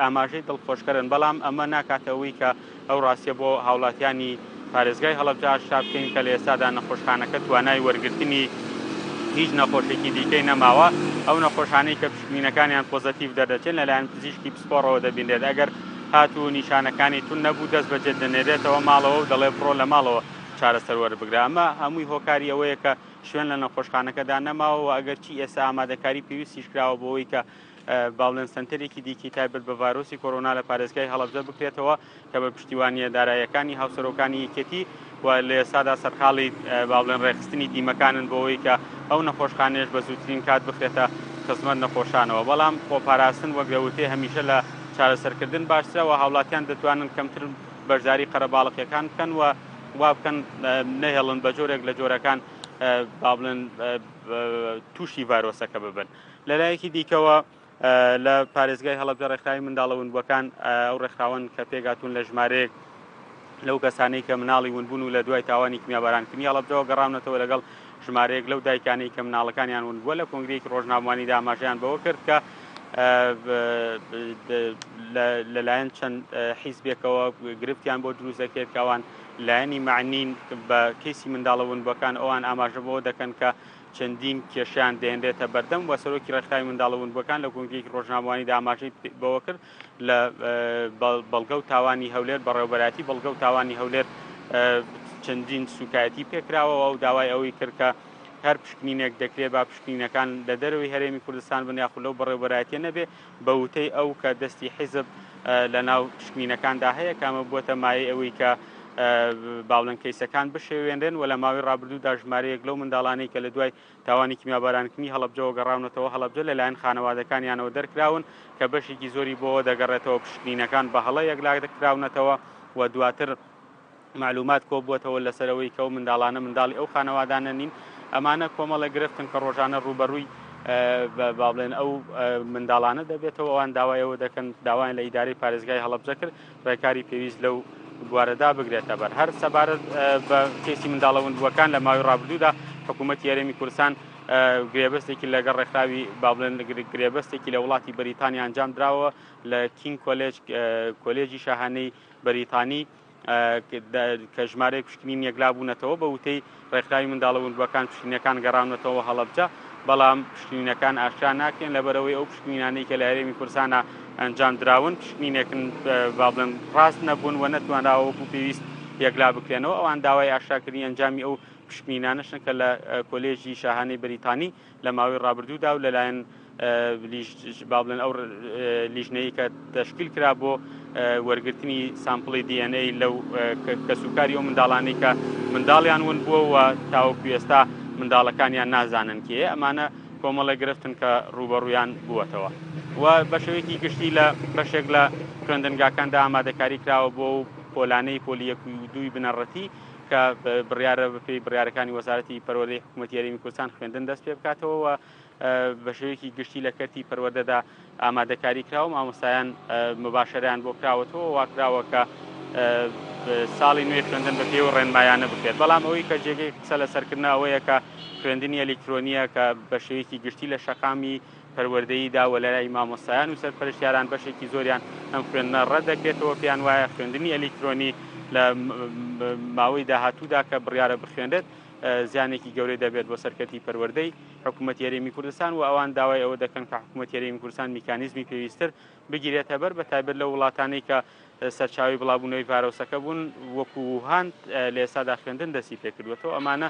[SPEAKER 17] ئاماژەی دڵخۆشکەرن بەڵام ئەمە ناکاتەوەی کە ئەو ڕاستیە بۆ هاوڵاتیانی پارێزگای هەڵەبجە ئاشکرا بکەین کە لە ئێستادا نەخۆشخانەکە توانای وەرگرتنی هیچ نەخۆشێکی دیکەی نەماوە ئەو نەخۆشانەی کە پشکنینەکانیان پۆزەتیڤ دەردەچێت لەلایەن پزیشکی پسپۆڕەوە دەبینێت ئەگەر هاتوو نیشانەکانی تون نەبوو دەست بەجێت دەنێرێتەوە ماڵەوە و دەڵێ بڕۆ لە ماڵەوە چارەسەر وەربگرا ئەمە هەمووی هۆکاری ئەوەیە کە شوێن لە نەخۆشخانەکەدا نەماوە ئەگەر چی ئێستا ئامادەکاری پێویستیش کراوە بۆەوەی کە باڵێن سنتەرێکی دیکی تایبەت بە ڤایرۆسی کۆرۆنا لە پارێزگای هەڵەبجە بکرێتەوە کە بە پشتیوانیە داراییەکانی هاوسەرۆکانی یەکێتی و لە ئێستادا سەرحاڵی باڵێن ڕێخستنی دیمەکانن بۆەوەی کە ئەو نەخۆشخانەیەش بە زووترین کات بخرێتە خزمەت نەخۆشانەوە بەڵام خۆپاراستن وەک دەوتێ هەمیشە لە چارەسەرکردن باشترەوە هاوڵاتیان دەتوانن کەمتر بەشداری قەرەباڵغیەکان بکەن و وا بکەن نەهێڵن بە جۆرێک لە جۆرەکان با بڵێن تووشی ڤایرۆسەکە ببن لەلایەکی دیکەوە لە پارێزگای هەڵەبجە ڕێکخراوی منداڵە ونبووەکان ئەو ڕێکخراوەن کە پێگاتون لە ژمارەیەک لەو کەسانەی کە مناڵی ونبوون و لە دوای تاوانی کمیابارانکردنی هەڵەبجەوە گەڕاونەتەوە لەگەڵ ژمارەیەک لەو دایکانەی کە مناڵەکانیان ونبووە لە کۆنگرەیەکی ڕۆژنامەوانیدا ئاماژەیان بەوە کرد کە لەلایەن چەند حیزبێکەوە گرفتیان بۆ دروست دەکرێت کەوان لایەنی معنین بە کەیسی منداڵە ونبووەکان ئەوان ئاماژەبەوە دەکەن کە چەندین کێشیان دێنرێتە بەردەم و سەرۆکی ڕێکخراوی منداڵە ونبووەکان لە کۆنگرەیەکی ڕۆژنامەوانیدا ئاماژەی بەوە کرد لە بەڵگە و تاوانی هەولێر بەڕێوەبەراتی بەڵگە و تاوانی هەولێر چەندین سوکایەتی پێکراوە و داوای ئەوەی کرد کە هەر پشکنینێک دەکرێت با پشکنینەکان لە دەرەوەی هەرێمی کوردستان بن یاخود لەو بەڕێوەبەراتیە نەبێ بە وتەی ئەو کە دەستی حیزب لە ناو پشکنینەکاندا هەیە کامە بووەتە مایە ئەوەی کە باڵەن کەیسەکان بشێوێنرێن و لە ماوەی ڕابردوودا ژمارەیەک لەو منداڵانەی کە لە دوای تاوانی کیمیابارانکردنی هەڵەبجەوە گەڕاونەتەوە هەڵەبجە لەلایەن خانەوادەکانیانەوە دەرکراون کە بەشێکی زۆری بۆەوە دەگەڕێتەوە پشکنینەکان بە هەڵە یەکلاک دەکراونەتەوە و دواتر معلومات کۆبووەتەوە لەسەرەوەی کە ئەو منداڵانە منداڵی ئەو خانەوادانە نین ئەمانە کۆمەڵە گرفتن کە ڕۆژانە ڕوبەڕووی با بڵێن ئەو منداڵانە دەبێتەوە ئەوان داوایەوە دەکەن داوایان لە ئیدارەی پارێزگای هەڵەبجە کرد ڕێکاری پێویست لەو بوارەدا بگرێتە بەر هەر سەبارەت بە کێسی منداڵە ونبووەکان لە ماوەی ڕابردوودا حکوومەتی هەرێمی کوردستان گرێبەستێکی لەگەڵ ڕێکخراوی با بڵێن گرێبەستێکی لە وڵاتی بەریتانیا ئەنجام درراوە لە کینگ کۆلێج کۆلێجی شاهانەی بەریتانی کە ژمارەی پشکنین یەکلا بوونەتەوە بە وتەی ڕێکخراوی منداڵە ونبووەکان پشکنینەکان گەڕاونەتەوە هەڵەبجە بەڵام پشکنینەکان ئاشکرا ناکەن لەبەرەوەی ئەو پشکنینانەی کە لە هەرێمی کوردستانە ئەنجام دراون پشکنینێکن با بڵێن ڕاست نەبوون و نەتوانراوە وەکو پێویست یەکلا بکرێنەوە ئەوان داوای ئاشکراکردنی ئەنجامی ئەو پشکنینانەشن کە لە کۆلێژی شاهانەی بەریتانی لە ماوەی ڕابردوودا و لەلایەن با بڵێن ئەو لیژنەی کە تەشکیل کرا بۆ وەرگرتنی سامپڵی DNA لەو کەسوکاری ئەو منداڵانەی کە منداڵیان ون بووە و تاوەکو ئێستا منداڵەکانیان نازانن کێ ئەمانە کۆمەڵە گرفتن کە ڕوبەڕوویان بووەتەوە و بەشێوەیەکی گشتی لە بەشێک لە خوێندنگاکاندا ئامادەکاری کراوە بۆ پۆلانەی پۆلی 1 و 2 بنەڕەتی کە بڕیارە بەپێی بڕیارەکانی وەزارەتی پەروەردەی حکوومەتی هەرێمی کوردستان خوێندن دەست پێ بکاتەوە و بە شێوەیەکی گشتی لە کەرتی پەروەردەدا ئامادەکاری کراوە مامۆستایان مباشەرەیان بۆ کراوەتەوە واکراوە کە ساڵی نوێ خوێندن بە پێی و ڕێنمایانە بکرێت بەڵام ئەوەی کە جێگەی قسە لەسەرکردن ئەوەیە کە خوێندنی ئەلکترۆنیە کە بە شێوەیەکی گشتی لە شەقامی پەروەردەییدا و لەلای مامۆستایان و سەرپەرشتیاران بەشێکی زۆریان ئەم خوێندنە ڕەت دەکرێتەوە پێیان وایە خوێندنی ئەلکترۆنی لە ماوەی داهاتوودا کە بڕیارە بخوێنرێت زیانێکی گەورەی دەبێت بۆ سەرکەتی پەروەردەی حکوومەتی هەرێمی کوردستان و ئەوان داوای ئەوە دەکەن کە حکوومەتی هەرێمی کوردستان میکانیزمی پێویستتر بگیرێتە بەر بەتایبەت لە وڵاتانەی کە سەرچاوی بڵاوبوونەوەی ڤایرۆسەکە بوون وەکو ووهان لە ئێستادا خوێندن دەستی پێکردوێتەوە ئەمانە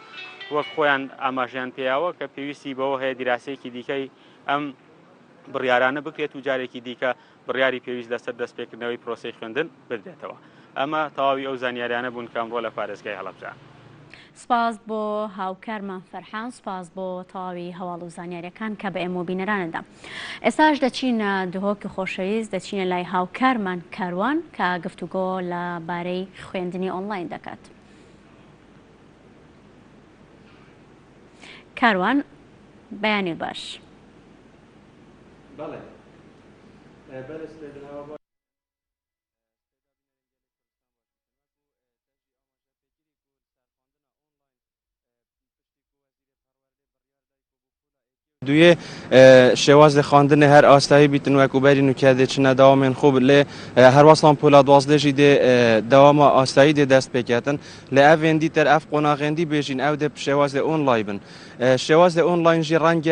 [SPEAKER 17] وەک خۆیان ئاماژیان پێیاوە کە پێویستی بەوە هەیە دیراسەیەکی دیکەی ئەم بڕیارانە بکرێت و جارێکی دیکە بڕیاری پێویست لەسەر دەستپێکردنەوەی پرۆسەی خوێندن بدرێتەوە ئەمە تەواوی ئەو زانیاریانە بوون کە ئەمڕۆ لە پارێزگای هەڵەبجە
[SPEAKER 1] سپاس بۆ هاوکارمان فەرحان، سپاس بۆ تەواوی هەواڵ و زانیاریەکان کە بە ئێمە بینەرانەدا. ئێستاش دەچینە دهۆکی خۆشەویست، دەچینە لای هاوکارمان کاروان کە گفتوگۆ لەبارەی خوێندنی ئۆنلاین دەکات. کاروان بەیانی باش.
[SPEAKER 16] دوی شواز خواندن هر آستایی بیتن و کوبری نکرده چنه دوامین خوب لی هر وصلان پولا دوازده جیده دوام آستایی ده دست بکتن لی اوین دی تر اف قناغندی بیشین او ده شواز اونلاین شواز اونلاین جی رنگ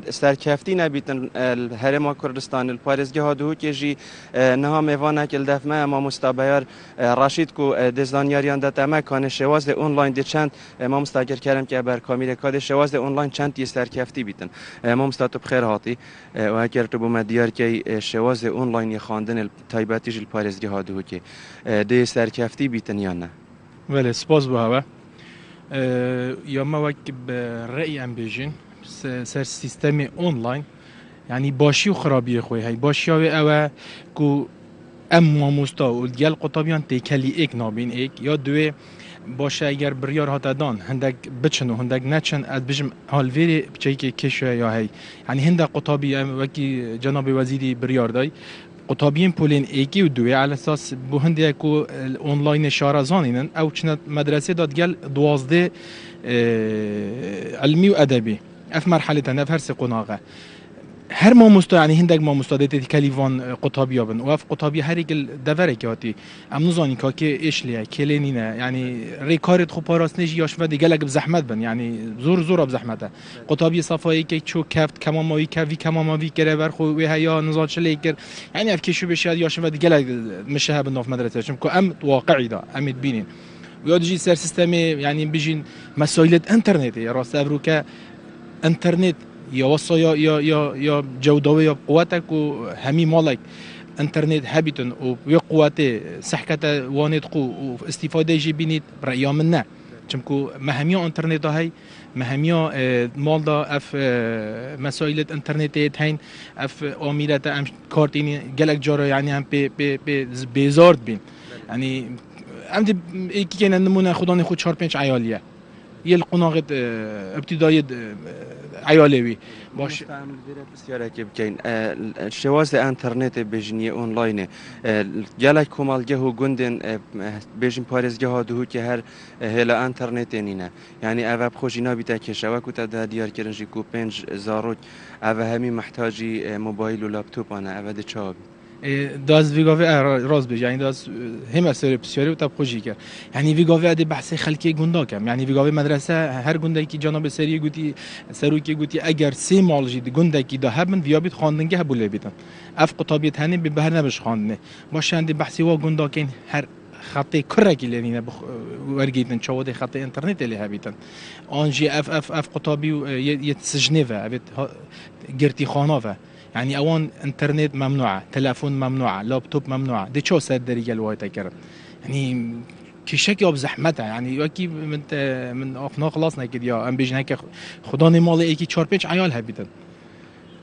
[SPEAKER 16] سرکفتی نبیتن الهرم کردستان الپارزگی ها دو که جی نها میوانه کل دفمه اما مستبیار راشید کو دزانیاریان ده تمه کان شواز اونلاین ده چند ما مستاگر کردم که بر کامیل کاد شواز اونلاین چند تی سرکفتی بیتن ما مستاتو بخیر هاتی و اگر تو بوم دیار که شواز اونلاین خواندن تایباتیج الپارزگی ها دو که ده سرکفتی بیتن یا نه
[SPEAKER 18] ولی سپاس بها یا ما وقت برأی ام بیجین سر سیستم اونلاین یعنی باشی و خرابی خوی هی باشی او کو ام ماموستا و دیال قطابیان تکلی ایک نابین ایک یا دوی باشه اگر بریار هات دان هندک بچن و هندک نچن از بجم حالویری بچه که کشوه یا هی یعنی هندک قطابی وکی جناب وزیری بریار دای قطابین پولین ایکی و دوی على اساس بو هندی کو اونلاین شارزانینن او چنت مدرسه داد گل 12 علمی و ادبی اف مرحله تنف هر قناغه هر ما مستا يعني هندك ما مستعدات كليفان قطابيا بن وف قطابي هر يقل دفركاتي ام نزاني كاكي ايش ليه كلينينا يعني ريكارد خو باراس نجي ياش ودي قالك بزحمت بن يعني زور بزحمته قطابي صفاي كي شو كافت كمان ما كافي كمان ما في كربر خو وهيا نزال شليكر يعني اف كيشو بشاد ياش ودي قالك مشها بنوف مدرسه شمكو ام واقعي دا ام تبينين ويا جي سير سيستمي يعني بيجين مسائل انترنت يا راس ابروكا انترنت یا وصا یا جودوی یا قوتک و همی مالک انترنت هبیتن و یا قوت صحکت وانت قو و استفاده جی بینید برای من نه چونکو مهمیا انترنت های مهمیا مال دا اف مسائل انترنت هین اف آمیرت ام کارتینی گلک جارا یعنی هم بیزارد بین یعنی ام دی ایکی که نمونه خودان خود 4-5 عیالیه یه القناغت ابتدایی عیالوی باش
[SPEAKER 16] بسیاره که بکن شواز انترنت بجنی اونلاینه گلک کمالگه و گندن بجن پارزگه ها دهو که هر هلا انترنت نینه یعنی اوه بخوشی نابیده که شوکو تا ده دیار کرنجی کو 5 زاروک اوه همی محتاجی موبایل و لابتوب آنه اوه ده چابی
[SPEAKER 18] داز ویگاوی راز بیش یعنی داز هم سر بسیاری و تب خوشی کرد یعنی ویگاوی عده بحث خلکی گنده کم یعنی ویگاوی مدرسه هر گنده کی جناب سری گویی سروکی گویی اگر 3 مال جدی گنده کی ده هم ویابید خواندنگه بوله بیتن اف قطابیت هنی به بهر نبش خواندنه باشه عده بحثی و گنده کن هر خطی کرکی لینه ورگیتن چواد خطی اینترنت لی هبیتن آنجی اف قطابی یه سجنه و ابد گرتی خانه و يعني اوان انترنت ممنوعه تلفون ممنوعه لابتوب ممنوعه دي شو سر دري قال وايت كرم يعني كيشك يا بزحمتها يعني وكي من افنا خلصنا كده يا ام بيجن هيك خداني مال ايكي 4-5 عيال هبيتن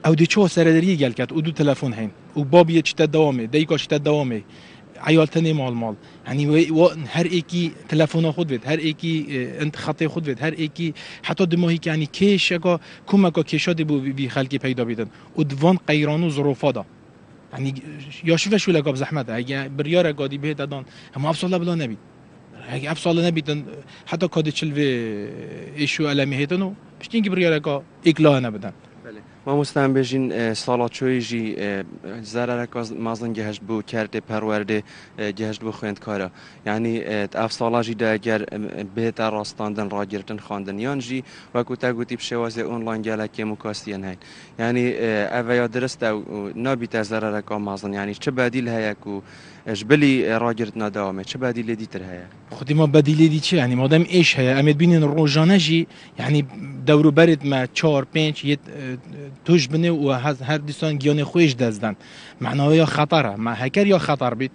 [SPEAKER 18] او دي شو سر دري قال كات ودو تلفون هين وبابي يشتا دوامي ديكا شتا دوامي عيال تاني مال يعني هر ايكي تلفون خود بيت هر ايكي انت خطي خود بيت هر ايكي حتى دماغي يعني كيشكا كومكا كيشات بو بي خلقي پیدا بيدن ودوان قيرانو ظروفا دا يعني يا شوف شو لقى بزحمت اگه بريار قادي به دادان هم افصل بلا نبي اگه افصل نبيدن حتى كاد چلوي ايشو علمي هيتنو بشتين بريار قا اكلا نبدن
[SPEAKER 16] ما مستم بجین سالاتشوی جی زراره که مازن گهشت بو کرده پرورده گهشت بو خوند کارا یعنی اف سالاجی ده اگر بهتر راستاندن راگرتن خواندن یان جی وکو تا گوتی بشواز اونلاین گلکی مکاسیان هین یعنی اویا درست او نابیت زراره که مازن یعنی چه بدیل هیا کو جبلی راگرتنا دوامه چه بدیل دیتر هیا
[SPEAKER 18] خودی ما بدیل دی چه یعنی مادام ایش هیا امید بینین روزانه جی یعنی دورو برد ما 4-5 توش بنه و هر دیسان گیان خویش دزدن معناه یا خطره ما هکر یا خطر بید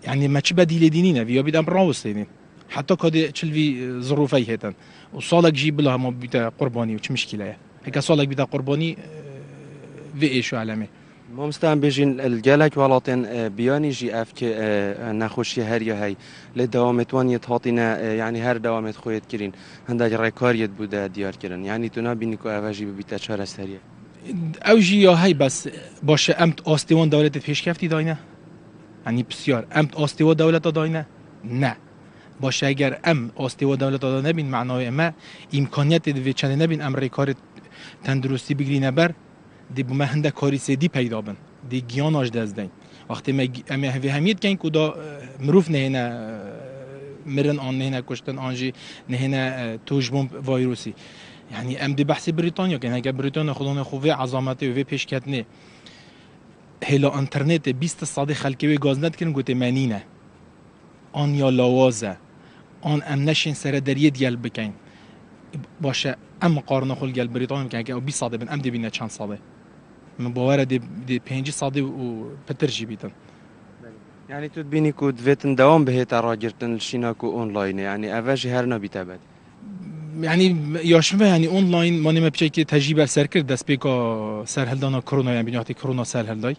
[SPEAKER 18] یعنی ما چه بدیل دینینه ویا بیدم راوستینین حتى کادی چلوی ظروفی هستن و سالک جی بلا ما بیت قربانی و چه مشکلیه هک سالک بیت قربانی و ایشو علمه
[SPEAKER 16] مامستان بيجين الجالك ولاتن بياني جي اف كي نخوشي هريا هاي لدوامت وان يتهاطينا يعني هر دوامت خويت كرين هنداك ريكاريت بودا ديار كرن يعني تونا بينكو افاجي ببيتا شهر سريع
[SPEAKER 18] او جي يا هاي بس باشه امت آستوان دولت پیشکفتی داینه یعنی بسیار امت آستوا دولت داینه نه باشه اگر آستوا دولت داینه بین معنای ما امکانیت دوی چنه نبین امریکار تندرستی بگیری نبر دی بوم هنده کاری سدی پیدا بن دی گیاناش دزدین وقتی ما همیت کن که دا مروف نهینه مرن آن نهینه کشتن آنجی نهینه توجبون ویروسی یعنی ام دی بحث بریتانیا که اگر بریتانیا خودان خوبه عظمت و پیش کتنه هلا اینترنت 20 صد خلکی و گاز ند کردن گوته منینه آن یا لوازه آن ام نشین سر دریه دیال بکن باشه ام قارن خل گل بریتانیا که اگه 20 صد بن ام دی بینه چند صده من باور دی 5 صد و پترجی بیتن
[SPEAKER 16] يعني تبيني كود فيتن دوام بهيت راجرتن الشيناكو اونلاين يعني افاجي هرنا بيتابد
[SPEAKER 18] يعني ياشمه يعني اونلاين ما نمی بچه که تجربه سر کرد دست بیکا سرهلدانا کرونا يعني بنیاتی کرونا سرهلدای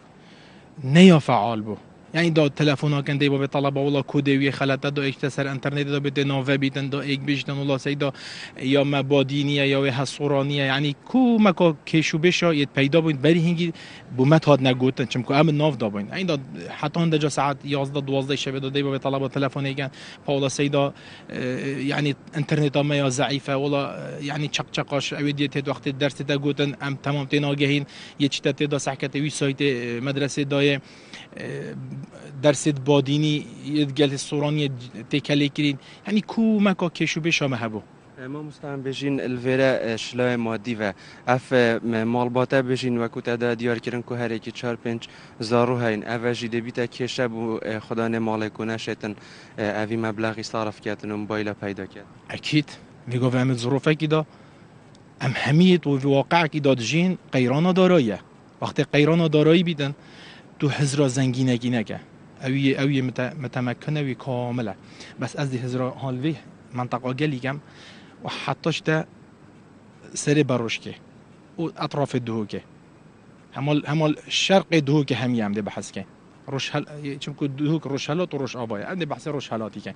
[SPEAKER 18] نیا فعال بو يعني دا تلفن ها کنده با به طلبه ولا کودوی خلطه دا ایک سر انترنت دا به ناوه بیتن دا ایک بیشتن ولا سیدا یا مبادینیه یا حسورانیه يعني کو مکا کشو بشا یت پیدا بود بری هنگی بومت هاد نگوتن چم کو ام ناو دا باین این دا حتی اند جا ساعت 11 12 شب دا دی با به طلبه تلفن ایگن پاولا سیدا يعني انترنت ما یا ضعیفه ولا يعني چق چقاش اودیت وقت درس دا گوتن ام تمام تناگهین یه چیت دا سحکت وی سایت مدرسه دای درست بادینی یدگل سورانی تکلی کرین یعنی کو مکا کشو بشا مهبو
[SPEAKER 16] ما مستعم بجين الفيرا شلاي مادي و اف مالباتا بجين وكو تدا ديار كرن كو هر يكي 4 5 زارو هين افاجي دبيتا كيشب و خدانه مالكونه شتن اوي مبلغي صرف كاتن موبايل پیدا کرد
[SPEAKER 18] اكيد میگو فهمت ظروفه کی دا ام همیت و واقع کی داد جین قیران دارایه وقتی قیران دارایی بیدن تو هزرا زنگینگی نگه اوی متمکنه وی کامله بس از دی هزرا حالوی منطقه گلی کم و حتیش ده سر بروش که و اطراف دهو که همال شرق دهو که همی هم ده بحث که روش هل چون که دهو که روش هلات و روش آبایه انده بحث روش هلاتی که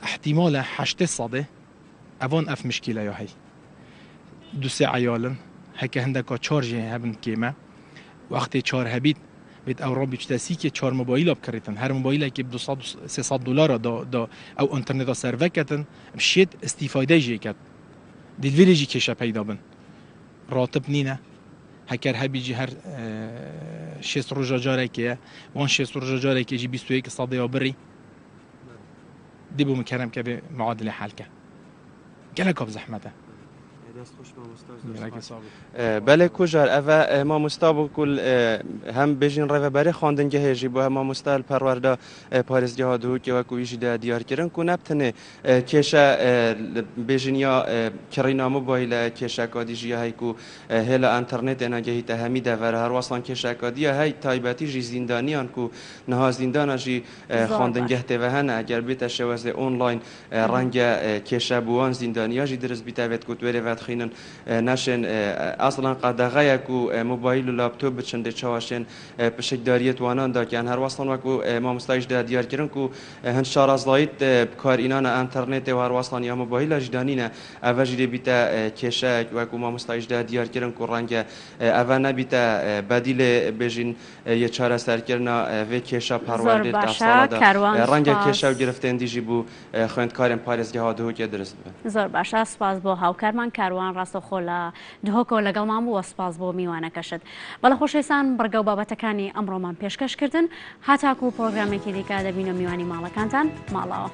[SPEAKER 18] احتمال 8 صده اوان اف مشکله یا هی 2 عیالن هکه هندکا 4 جه هبن کیمه وقتی 4 هبید بيت او ربي تشتاسي كي 4 موبايل بكريتن هر موبايل كي ب 300 دولار دا او انترنت سيرفكتن مشيت استفاده جيكت دي الفيليجي كيشا پیدا بن راتب نينا هكر هبيجي هر 6 روجا جاره كي وان 6 روجا جاره كي جي 21 صديا بري دي بو مكرم كبي معادله حالكه قالك بزحمته
[SPEAKER 16] بله کجار اوه ما مستابو کل هم بجین رو بره خواندن که هجی با ما مستال پرورده پارس جهادو که وکویشی ده دیار کردن کو نبتنه کشه بجین یا کرینا موبایل کشه کادیجی های کو هلا انترنت نگهی تهمی ده ور هر واسان کشه کادی های تایبتی جی زندانیان کو نه زندان جی خواندن گهته و هن اگر بیت شوز آنلاین رنگ کشه بوان زندانیا جی درس بیت وقت کوتوره وقت خینن نشن اصلا قدغه کو موبایل و لپتاپ چنده چواشن پشکداریت وانان دا که هر وصلن وکو ما مستایش ده دیار کردن کو هن شارزلایت کار اینان انترنت و هر وصلن یا موبایل اجدانینه اوجی بیت کشه وکو ما مستایش ده دیار کردن کو رنگ اول نبیت بدیل بجین یه چهار سر کردن و کشه پرورده دفتر رنگ کشه و گرفتن دیجی بو خوندکارم پاریس جهادو که درست بود
[SPEAKER 1] زور باشه سپاس با هاوکرمان کاروان راست خولا دهوکو لەگەڵ مام بووە سپاس بۆ میوانەکەشت بەڵە خۆشەویستان بەرگە و بابەتەکانی ئەمڕۆمان پێشکەشکردن هاتاکو پرۆگرامێکی دیکە دەبینە میوانی ماڵەکانتان ماڵەوە.